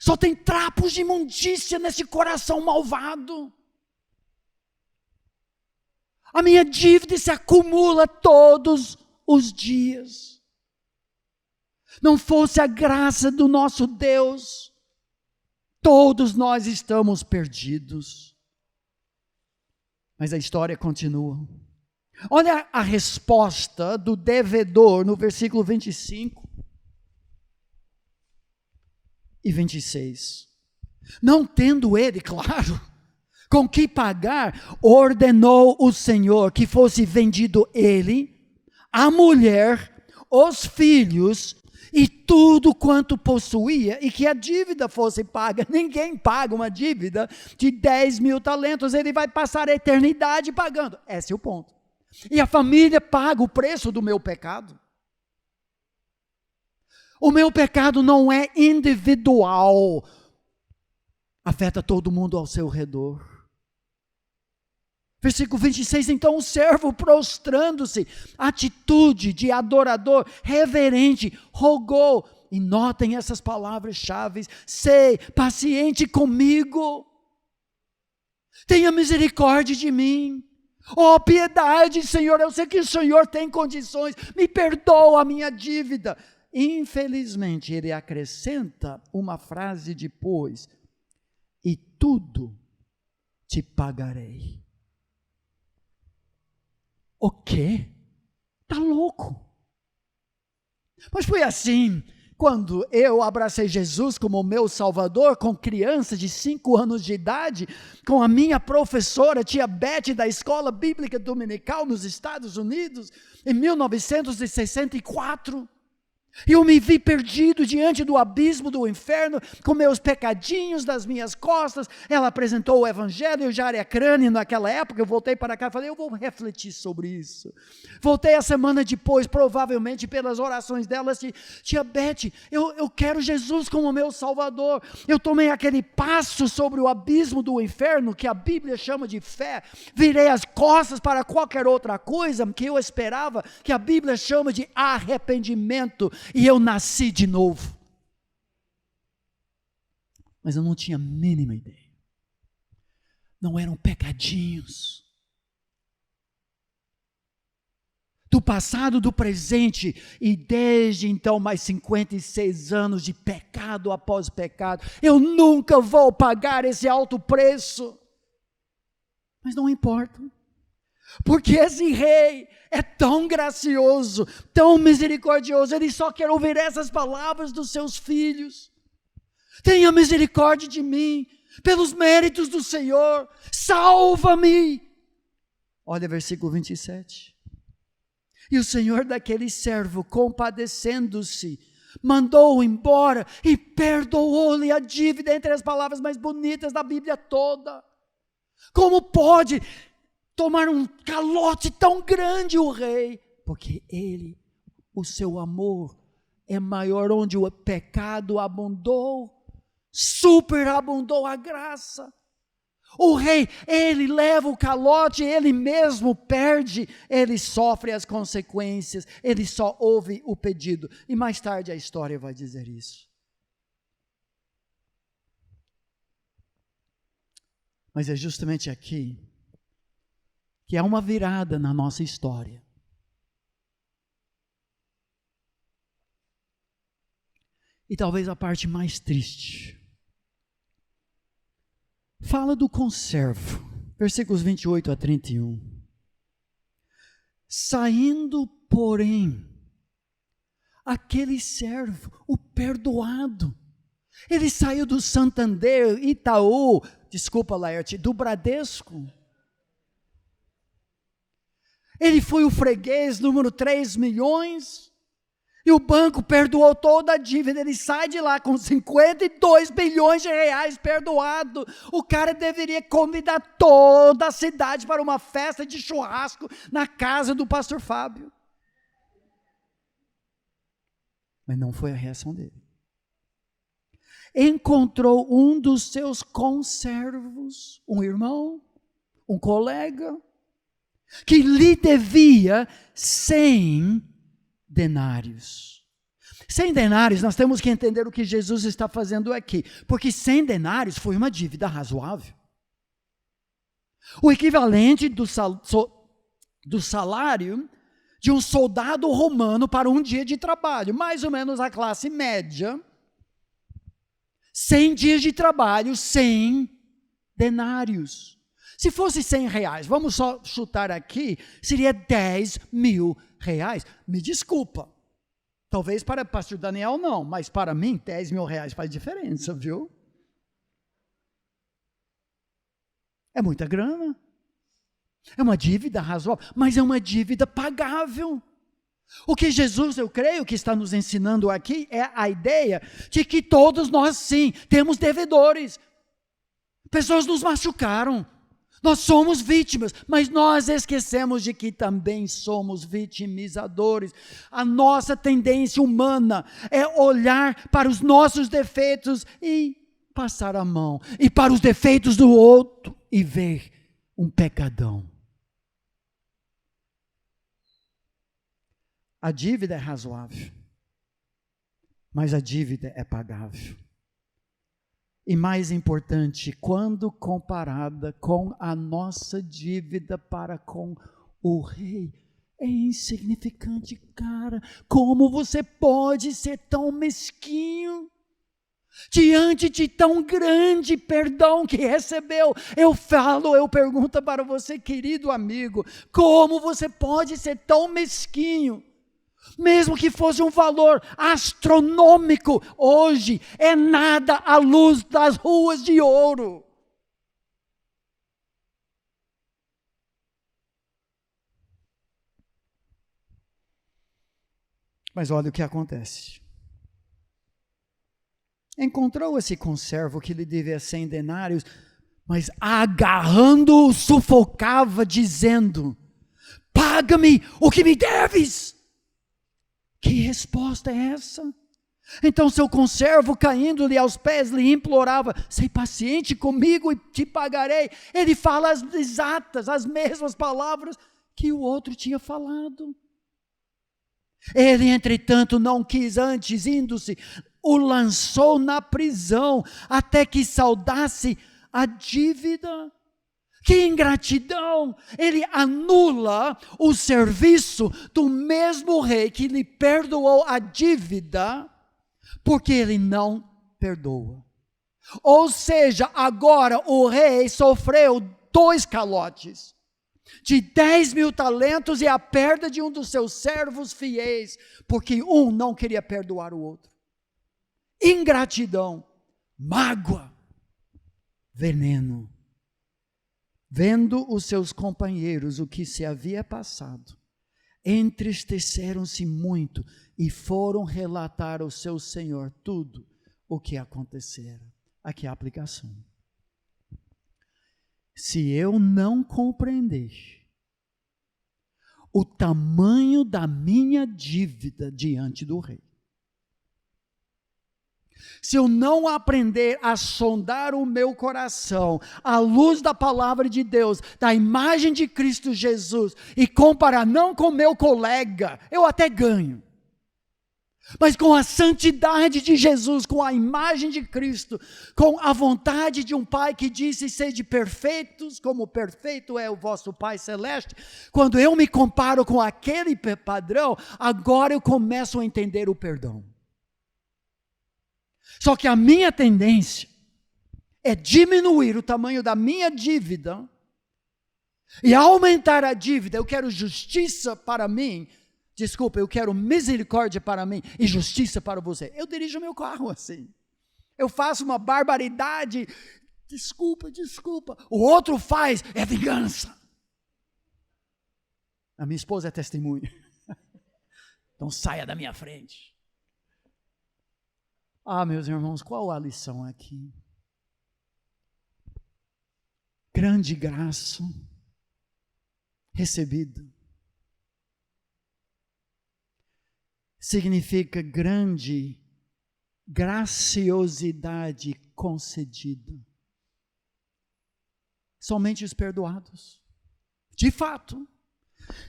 Só tem trapos de imundícia nesse coração malvado. A minha dívida se acumula todos os dias. Não fosse a graça do nosso Deus, todos nós estamos perdidos. Mas a história continua. Olha a resposta do devedor no versículo 25 e 26. Não tendo ele, claro, com que pagar, ordenou o Senhor que fosse vendido ele, a mulher, os filhos e tudo quanto possuía, e que a dívida fosse paga. Ninguém paga uma dívida de 10.000 talentos, ele vai passar a eternidade pagando. Esse é o ponto. E a família paga o preço do meu pecado. O meu pecado não é individual, afeta todo mundo ao seu redor. Versículo 26, então o servo prostrando-se, atitude de adorador, reverente, rogou, e notem essas palavras-chave, sei paciente comigo, tenha misericórdia de mim, oh piedade Senhor, eu sei que o Senhor tem condições, me perdoa a minha dívida. Infelizmente ele acrescenta uma frase depois, e tudo te pagarei. O quê? Está louco. Mas foi assim, quando eu abracei Jesus como meu Salvador, com criança de 5 anos de idade, com a minha professora, tia Beth, da Escola Bíblica Dominical nos Estados Unidos, em 1964, eu me vi perdido diante do abismo do inferno, com meus pecadinhos das minhas costas. Ela apresentou o evangelho, eu já era crânio naquela época, eu voltei para cá e falei, eu vou refletir sobre isso. Voltei a semana depois, provavelmente pelas orações dela, tia Beth, eu quero Jesus como meu Salvador. Eu tomei aquele passo sobre o abismo do inferno, que a Bíblia chama de fé, virei as costas para qualquer outra coisa que eu esperava, que a Bíblia chama de arrependimento, e eu nasci de novo. Mas eu não tinha a mínima ideia. Não eram pecadinhos. Do passado, do presente, e desde então mais 56 anos de pecado após pecado. Eu nunca vou pagar esse alto preço. Mas não importa. Porque esse rei é tão gracioso, tão misericordioso, ele só quer ouvir essas palavras dos seus filhos. Tenha misericórdia de mim, pelos méritos do Senhor, salva-me. Olha versículo 27. E o Senhor daquele servo, compadecendo-se, mandou-o embora e perdoou-lhe a dívida, entre as palavras mais bonitas da Bíblia toda. Como pode tomar um calote tão grande o rei? Porque ele, o seu amor é maior, onde o pecado abundou, superabundou a graça. O rei, ele leva o calote, ele mesmo perde, ele sofre as consequências, ele só ouve o pedido. E mais tarde a história vai dizer isso. Mas é justamente aqui que há uma virada na nossa história. E talvez a parte mais triste. Fala do conservo, versículos 28 a 31. Saindo, porém, aquele servo, o perdoado, ele saiu do Santander, Itaú, desculpa Laerte, do Bradesco. Ele foi o freguês número 3 milhões, E o banco perdoou toda a dívida. Ele sai de lá com 52 bilhões de reais perdoado. O cara deveria convidar toda a cidade para uma festa de churrasco na casa do pastor Fábio. Mas não foi a reação dele. Encontrou um dos seus conservos, um irmão, um colega, que lhe devia 100 denários. 100 denários, nós temos que entender o que Jesus está fazendo aqui, porque 100 denários foi uma dívida razoável. O equivalente do salário de um soldado romano para um dia de trabalho, mais ou menos a classe média. 100 dias de trabalho, 100 denários. Se fosse 100 reais, vamos só chutar aqui, seria 10 mil reais. Me desculpa, talvez para o pastor Daniel não, mas para mim 10 mil reais faz diferença, viu? É muita grana. É uma dívida razoável, mas é uma dívida pagável. O que Jesus, eu creio, que está nos ensinando aqui é a ideia de que todos nós, sim, temos devedores. Pessoas nos machucaram. Nós somos vítimas, mas nós esquecemos de que também somos vitimizadores. A nossa tendência humana é olhar para os nossos defeitos e passar a mão, e para os defeitos do outro e ver um pecadão. A dívida é razoável, mas a dívida é pagável. E mais importante, quando comparada com a nossa dívida para com o rei, é insignificante, cara. Como você pode ser tão mesquinho diante de tão grande perdão que recebeu? Eu pergunto para você, querido amigo, como você pode ser tão mesquinho? Mesmo que fosse um valor astronômico, hoje é nada à luz das ruas de ouro. Mas olha o que acontece. Encontrou esse conservo que lhe devia 100 denários, mas agarrando-o, sufocava, dizendo: paga-me o que me deves. Que resposta é essa? Então seu conservo, caindo-lhe aos pés, lhe implorava: sei paciente comigo e te pagarei. Ele fala as mesmas palavras que o outro tinha falado. Ele, entretanto, não quis, antes, indo-se, o lançou na prisão, até que saldasse a dívida. Que ingratidão! Ele anula o serviço do mesmo rei que lhe perdoou a dívida, porque ele não perdoa. Ou seja, agora o rei sofreu 2 calotes, de 10 mil talentos e a perda de um dos seus servos fiéis, porque um não queria perdoar o outro. Ingratidão, mágoa, veneno. Vendo os seus companheiros o que se havia passado, entristeceram-se muito e foram relatar ao seu senhor tudo o que acontecera. Aqui a aplicação. Se eu não compreender o tamanho da minha dívida diante do rei, se eu não aprender a sondar o meu coração, à luz da palavra de Deus, da imagem de Cristo Jesus, e comparar não com meu colega, eu até ganho, mas com a santidade de Jesus, com a imagem de Cristo, com a vontade de um Pai que disse: sede perfeitos, como perfeito é o vosso Pai Celeste. Quando eu me comparo com aquele padrão, agora eu começo a entender o perdão. Só que a minha tendência é diminuir o tamanho da minha dívida e aumentar a dívida. Eu quero justiça para mim. Desculpa, eu quero misericórdia para mim e justiça para você. Eu dirijo meu carro assim. Eu faço uma barbaridade. Desculpa. O outro faz, é vingança. A minha esposa é testemunha. Então saia da minha frente. Ah, meus irmãos, qual a lição aqui? Grande graça recebida significa grande graciosidade concedida. Somente os perdoados, de fato,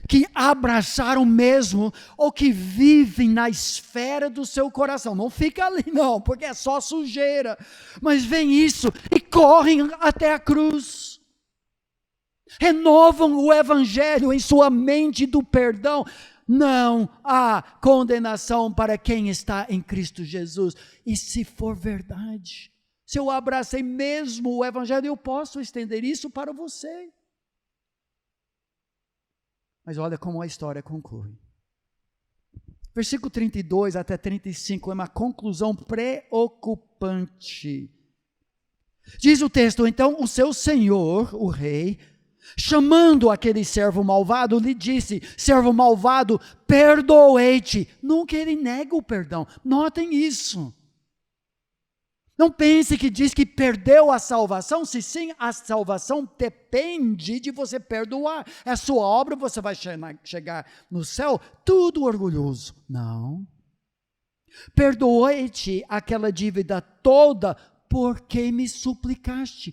que abraçaram mesmo ou que vivem na esfera do seu coração. Não fica ali não, porque é só sujeira. Mas vem isso e correm até a cruz. Renovam o evangelho em sua mente do perdão. Não há condenação para quem está em Cristo Jesus. E se for verdade, se eu abracei mesmo o evangelho, eu posso estender isso para você. Mas olha como a história conclui. Versículo 32 até 35 é uma conclusão preocupante. Diz o texto, então, o seu senhor, o rei, chamando aquele servo malvado, lhe disse, servo malvado, perdoei-te. Nunca ele nega o perdão. Notem isso. Não pense que diz que perdeu a salvação, se sim, a salvação depende de você perdoar. É sua obra, você vai chegar no céu tudo orgulhoso. Não. Perdoei-te aquela dívida toda porque me suplicaste.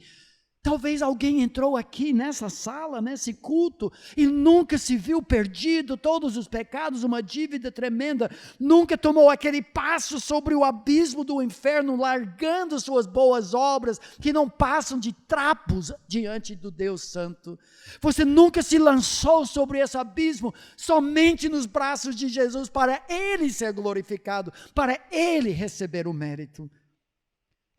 Talvez alguém entrou aqui nessa sala, nesse culto, e nunca se viu perdido, todos os pecados, uma dívida tremenda, nunca tomou aquele passo sobre o abismo do inferno, largando suas boas obras, que não passam de trapos diante do Deus Santo. Você nunca se lançou sobre esse abismo, somente nos braços de Jesus, para Ele ser glorificado, para Ele receber o mérito.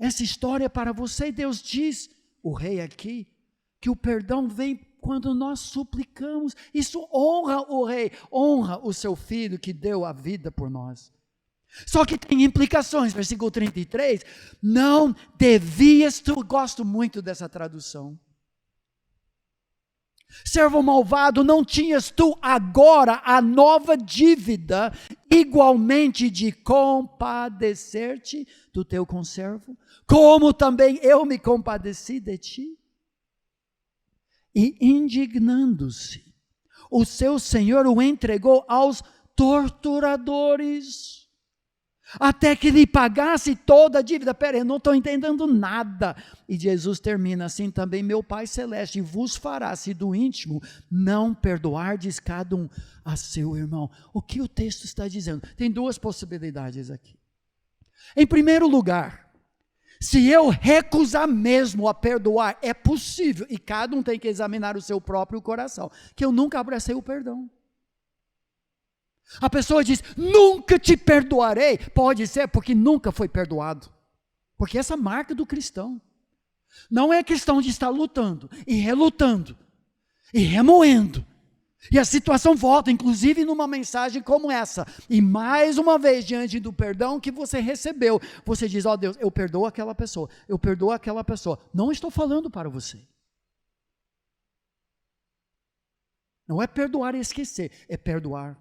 Essa história é para você, Deus diz, o rei aqui, que o perdão vem quando nós suplicamos. Isso honra o rei, honra o seu filho que deu a vida por nós. Só que tem implicações, versículo 33, não devias tu, gosto muito dessa tradução. Servo malvado, não tinhas tu agora a nova dívida, igualmente de compadecer-te do teu conservo, como também eu me compadeci de ti? E indignando-se, o seu senhor o entregou aos torturadores, até que lhe pagasse toda a dívida. Pera, eu não estou entendendo nada. E Jesus termina assim, também meu Pai Celeste vos fará, se do íntimo não perdoardes cada um a seu irmão. O que o texto está dizendo? Tem duas possibilidades aqui. Em primeiro lugar, se eu recusar mesmo a perdoar, é possível, e cada um tem que examinar o seu próprio coração, que eu nunca abracei o perdão. A pessoa diz, nunca te perdoarei, pode ser porque nunca foi perdoado, porque essa marca do cristão, não é questão de estar lutando, e relutando, e remoendo, e a situação volta, inclusive numa mensagem como essa, e mais uma vez diante do perdão que você recebeu, você diz, ó Deus, eu perdoo aquela pessoa, não estou falando para você. Não é perdoar e esquecer, é perdoar.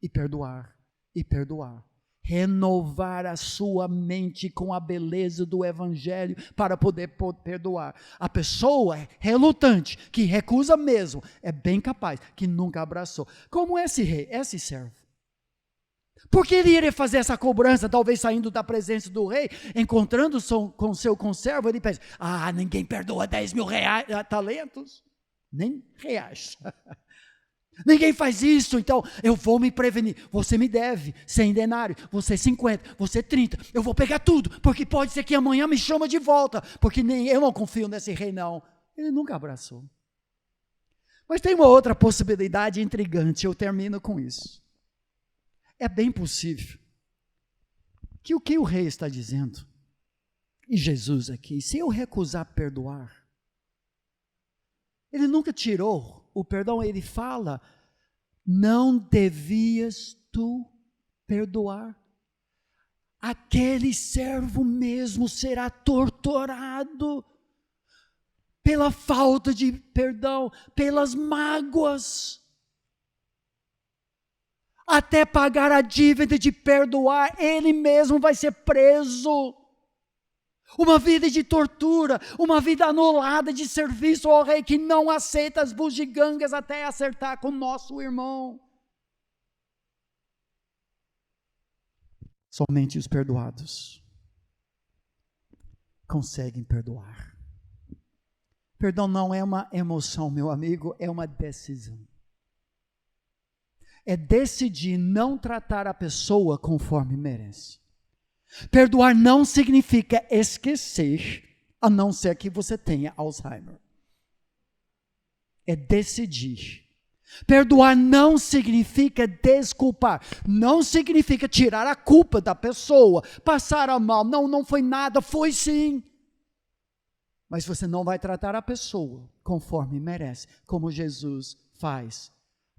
E perdoar, e perdoar. Renovar a sua mente com a beleza do evangelho para poder perdoar. A pessoa relutante, que recusa mesmo, é bem capaz, que nunca abraçou. Como esse rei, esse servo. Porque ele iria fazer essa cobrança, talvez saindo da presença do rei, encontrando com seu conservo, ele pensa, ninguém perdoa 10 mil talentos, nem reais. Ninguém faz isso, então eu vou me prevenir. Você me deve 100 denários, você 50, você 30. Eu vou pegar tudo, porque pode ser que amanhã me chama de volta, porque nem eu não confio nesse rei não. Ele nunca abraçou. Mas tem uma outra possibilidade intrigante, eu termino com isso. É bem possível que o que o rei está dizendo, e Jesus aqui, se eu recusar perdoar, ele nunca tirou o perdão, ele fala, não devias tu perdoar. Aquele servo mesmo será torturado pela falta de perdão, pelas mágoas. até pagar a dívida de perdoar, ele mesmo vai ser preso. Uma vida de tortura, uma vida anulada de serviço ao rei, que não aceita as bugigangas até acertar com o nosso irmão. Somente os perdoados conseguem perdoar. Perdão não é uma emoção, meu amigo, é uma decisão. É decidir não tratar a pessoa conforme merece. Perdoar não significa esquecer, a não ser que você tenha Alzheimer. É decidir. Perdoar não significa desculpar, não significa tirar a culpa da pessoa, passar a mão, não foi nada, foi sim. Mas você não vai tratar a pessoa conforme merece, como Jesus faz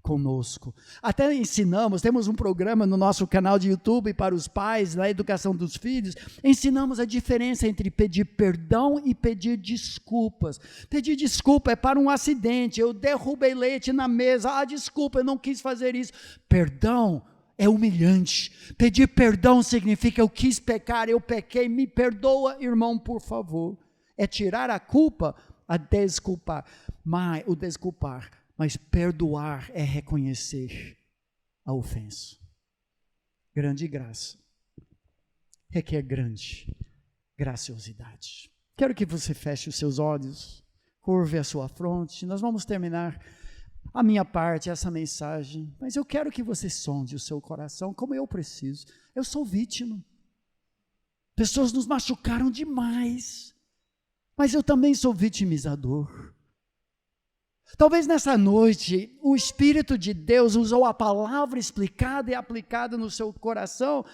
conosco. Até ensinamos, temos um programa no nosso canal de YouTube para os pais, na educação dos filhos, ensinamos a diferença entre pedir perdão e pedir desculpas. Pedir desculpa é para um acidente, eu derrubei leite na mesa, desculpa, eu não quis fazer isso. Perdão é humilhante. Pedir perdão significa eu quis pecar, eu pequei, me perdoa, irmão, por favor. É tirar a culpa, a desculpar, o desculpar. Mas perdoar é reconhecer a ofensa. Grande graça requer grande graciosidade. Quero que você feche os seus olhos, curve a sua fronte. Nós vamos terminar a minha parte, essa mensagem. Mas eu quero que você sonde o seu coração, como eu preciso. Eu sou vítima. Pessoas nos machucaram demais. Mas eu também sou vitimizador. Talvez nessa noite, o Espírito de Deus usou a palavra explicada e aplicada no seu coração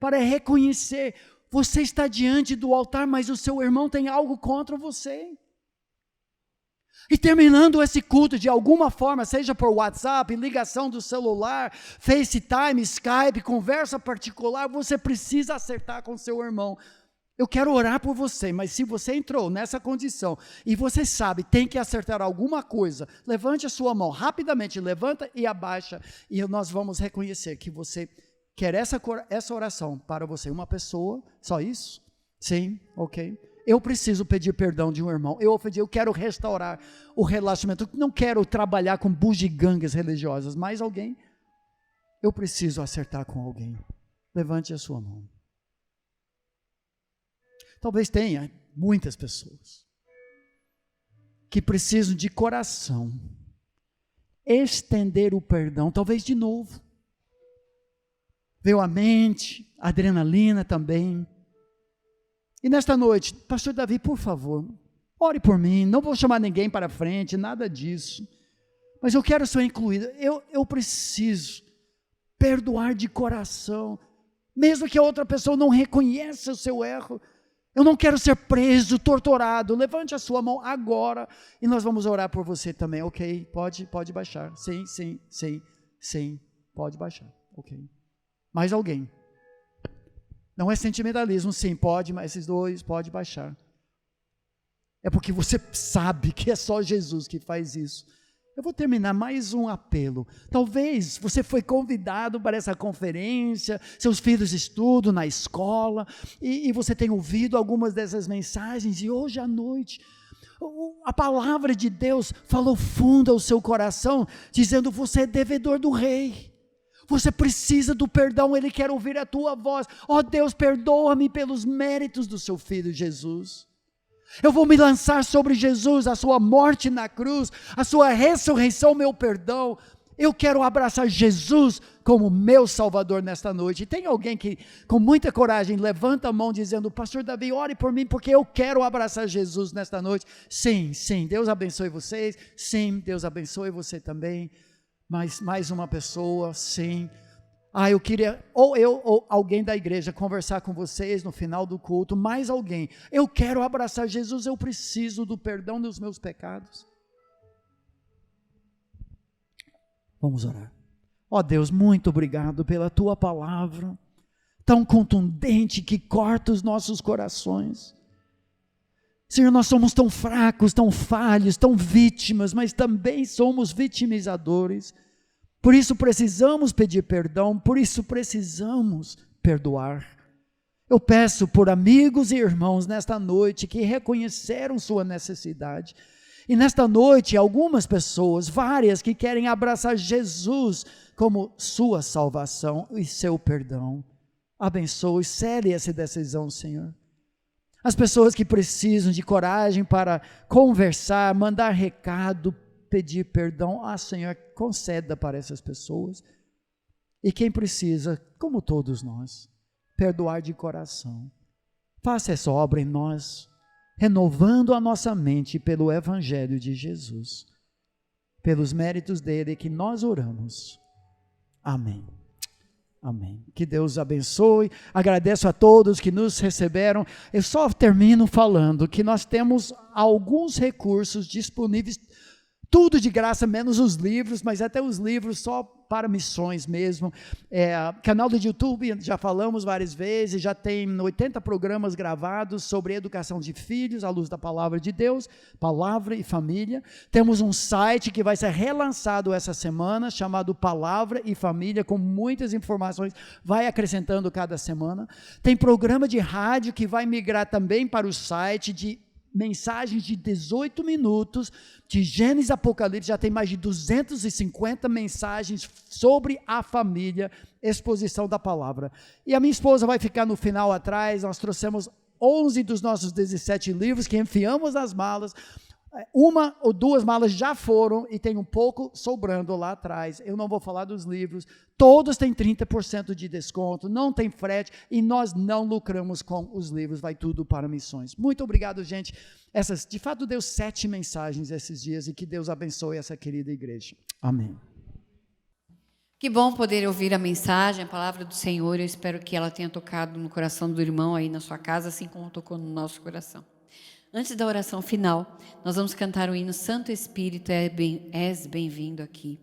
para reconhecer, você está diante do altar, mas o seu irmão tem algo contra você. E terminando esse culto de alguma forma, seja por WhatsApp, ligação do celular, FaceTime, Skype, conversa particular, você precisa acertar com seu irmão. Eu quero orar por você, mas se você entrou nessa condição e você sabe, tem que acertar alguma coisa, levante a sua mão rapidamente, levanta e abaixa, e nós vamos reconhecer que você quer essa oração para você. Uma pessoa, só isso? Sim, ok. Eu preciso pedir perdão de um irmão, eu quero restaurar o relacionamento, não quero trabalhar com bugigangas religiosas, mas alguém, eu preciso acertar com alguém. Levante a sua mão. Talvez tenha muitas pessoas que precisam de coração estender o perdão, talvez de novo. Veio a mente, a adrenalina também. E nesta noite, pastor Davi, por favor, ore por mim, não vou chamar ninguém para frente, nada disso. Mas eu quero ser incluído, eu preciso perdoar de coração, mesmo que a outra pessoa não reconheça o seu erro. Eu não quero ser preso, torturado. Levante a sua mão agora e nós vamos orar por você também, ok? Pode baixar. Sim, pode baixar, ok? Mais alguém? Não é sentimentalismo, sim, pode, mas esses dois, pode baixar. É porque você sabe que é só Jesus que faz isso. Eu vou terminar mais um apelo. Talvez você foi convidado para essa conferência, seus filhos estudam na escola, e você tem ouvido algumas dessas mensagens, e hoje à noite, a palavra de Deus falou fundo ao seu coração, dizendo, você é devedor do rei, você precisa do perdão, ele quer ouvir a tua voz. Deus, perdoa-me pelos méritos do seu filho Jesus. Eu vou me lançar sobre Jesus, a sua morte na cruz, a sua ressurreição, meu perdão. Eu quero abraçar Jesus como meu Salvador nesta noite. E tem alguém que, com muita coragem, levanta a mão dizendo, pastor Davi, ore por mim, porque eu quero abraçar Jesus nesta noite. Sim, Deus abençoe vocês. Sim, Deus abençoe você também. Mas mais uma pessoa, sim. Eu queria, ou alguém da igreja, conversar com vocês no final do culto, mais alguém. Eu quero abraçar Jesus, eu preciso do perdão dos meus pecados. Vamos orar. Deus, muito obrigado pela tua palavra, tão contundente que corta os nossos corações. Senhor, nós somos tão fracos, tão falhos, tão vítimas, mas também somos vitimizadores. Por isso precisamos pedir perdão, por isso precisamos perdoar. Eu peço por amigos e irmãos nesta noite que reconheceram sua necessidade. E nesta noite, algumas pessoas, várias, que querem abraçar Jesus como sua salvação e seu perdão. Abençoe, cele essa decisão, Senhor. As pessoas que precisam de coragem para conversar, mandar recado, pedir perdão, Senhor, conceda para essas pessoas. E quem precisa, como todos nós, perdoar de coração. Faça essa obra em nós, renovando a nossa mente pelo Evangelho de Jesus. Pelos méritos dele que nós oramos. Amém. Amém. Que Deus abençoe. Agradeço a todos que nos receberam. Eu só termino falando que nós temos alguns recursos disponíveis, tudo de graça, menos os livros, mas até os livros só para missões mesmo. Canal do YouTube, já falamos várias vezes, já tem 80 programas gravados sobre educação de filhos, à luz da palavra de Deus, palavra e família. Temos um site que vai ser relançado essa semana, chamado Palavra e Família, com muitas informações, vai acrescentando cada semana. Tem programa de rádio que vai migrar também para o site, de mensagens de 18 minutos, de Gênesis e Apocalipse, já tem mais de 250 mensagens sobre a família, exposição da palavra. E a minha esposa vai ficar no final atrás. Nós trouxemos 11 dos nossos 17 livros que enfiamos nas malas. Uma ou duas malas já foram e tem um pouco sobrando lá atrás. Eu não vou falar dos livros. Todos têm 30% de desconto, não tem frete e nós não lucramos com os livros, vai tudo para missões. Muito obrigado, gente. De fato, deu 7 mensagens esses dias e que Deus abençoe essa querida igreja. Amém. Que bom poder ouvir a mensagem, a palavra do Senhor. Eu espero que ela tenha tocado no coração do irmão aí na sua casa, assim como tocou no nosso coração. Antes da oração final, nós vamos cantar o hino Santo Espírito, és bem-vindo aqui.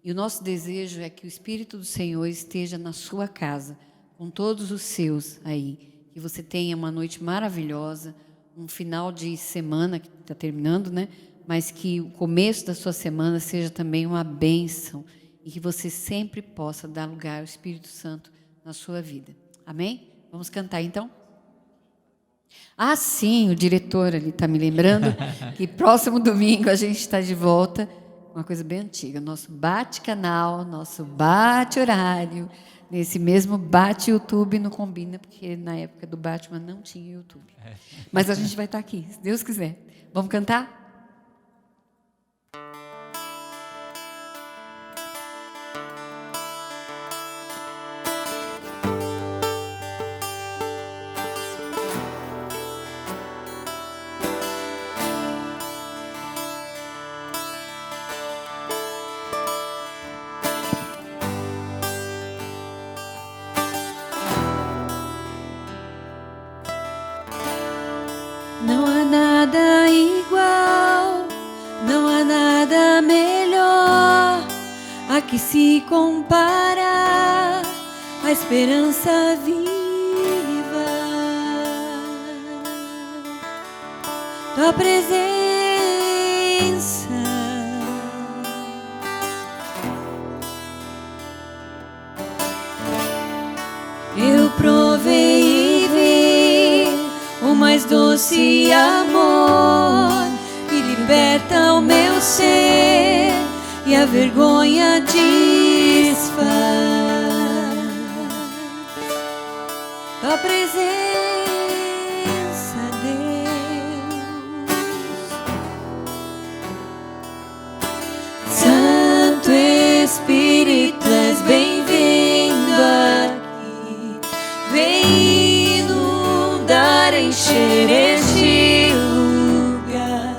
E o nosso desejo é que o Espírito do Senhor esteja na sua casa, com todos os seus aí. Que você tenha uma noite maravilhosa, um final de semana que está terminando, né? Mas que o começo da sua semana seja também uma bênção e que você sempre possa dar lugar ao Espírito Santo na sua vida. Amém? Vamos cantar então? Sim, o diretor ali está me lembrando que próximo domingo a gente está de volta, uma coisa bem antiga, nosso bate-canal, nosso bate-horário, nesse mesmo bate-YouTube não combina, porque na época do Batman não tinha YouTube. Mas a gente vai estar aqui, se Deus quiser. Vamos cantar? Não há nada igual, não há nada melhor a que se compara a esperança viva. Tua presença eu provei e vi o mais doce amor que liberta o meu ser e a vergonha desfaz. Tua presença, Deus. Santo Espírito, és bem-vindo aqui. Vem inundar, encher este lugar.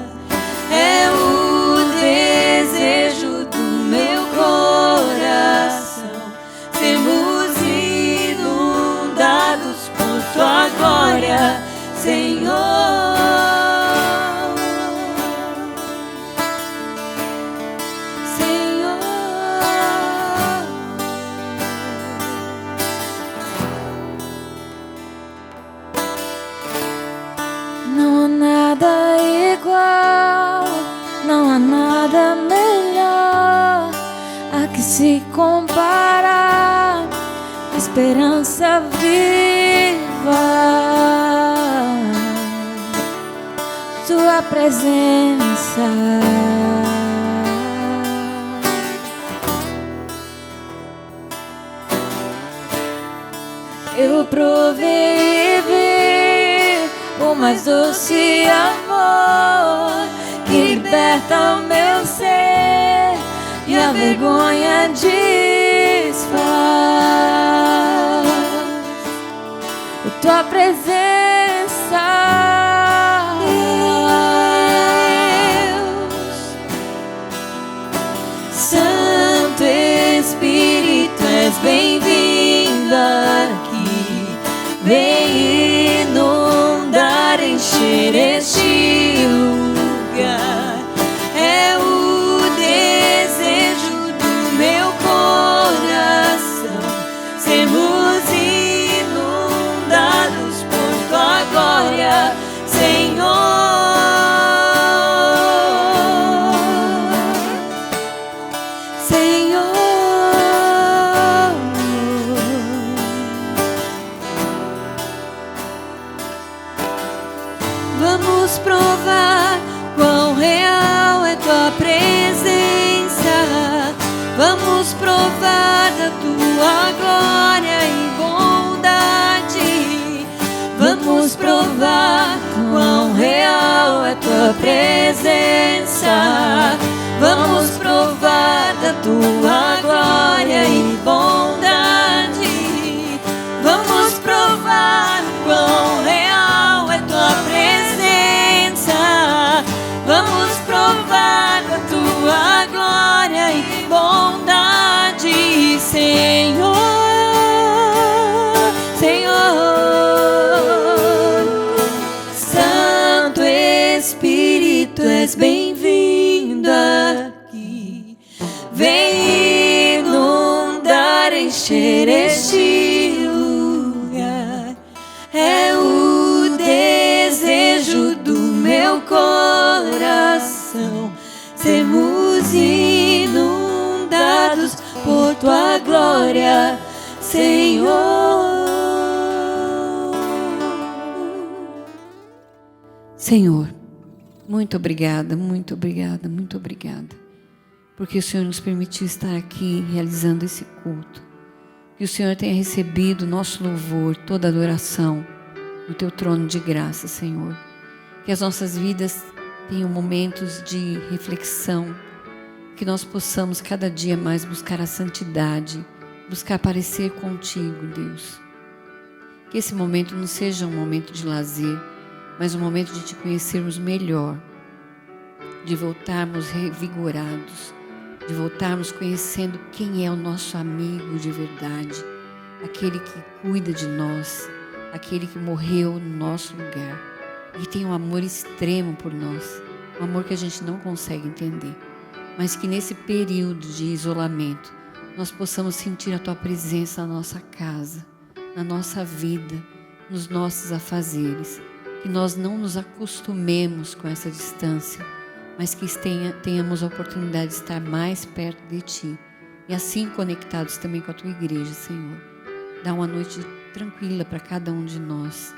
É o desejo do meu coração. Sermos inundados por tua glória, Senhor. Senhor, não há nada igual, não há nada melhor a que se compara, esperança viva, tua presença. Eu provei ver o mais doce amor que liberta o meu ser e a vergonha desfaz. Tua presença, Deus. Santo Espírito, és bem-vindo aqui. Vem inundar, encher este lugar. É o desejo do meu coração sermos inundados por tua glória, Senhor. Senhor, vamos provar quão real é tua presença. Vamos provar da tua glória e bondade. Vamos provar quão real é tua presença. Vamos provar da tua glória e bondade. Vamos provar quão real é tua presença. Vamos provar da tua glória e bondade, Senhor, Senhor. Santo Espírito, és bem-vindo aqui. Vem inundar, encher este lugar. É o desejo do meu coração sermos inundados por tua glória, Senhor. Senhor, muito obrigada, muito obrigada, muito obrigada, porque o Senhor nos permitiu estar aqui realizando esse culto. Que o Senhor tenha recebido o nosso louvor, toda a adoração no teu trono de graça, Senhor. Que as nossas vidas tenham momentos de reflexão, que nós possamos cada dia mais buscar a santidade, buscar parecer contigo, Deus. Que esse momento não seja um momento de lazer, mas um momento de te conhecermos melhor, de voltarmos revigorados, de voltarmos conhecendo quem é o nosso amigo de verdade, aquele que cuida de nós, aquele que morreu no nosso lugar e tem um amor extremo por nós, um amor que a gente não consegue entender, mas que nesse período de isolamento nós possamos sentir a tua presença na nossa casa, na nossa vida, nos nossos afazeres, que nós não nos acostumemos com essa distância, mas que tenhamos a oportunidade de estar mais perto de Ti e assim conectados também com a Tua igreja, Senhor. Dá uma noite tranquila para cada um de nós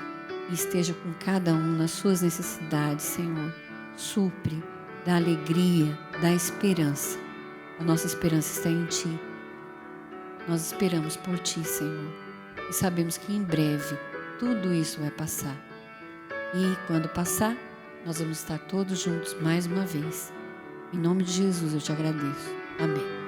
e esteja com cada um nas suas necessidades, Senhor. Supre, dá alegria, dá esperança. A nossa esperança está em Ti. Nós esperamos por Ti, Senhor, e sabemos que em breve tudo isso vai passar. E quando passar, nós vamos estar todos juntos mais uma vez. Em nome de Jesus eu te agradeço. Amém.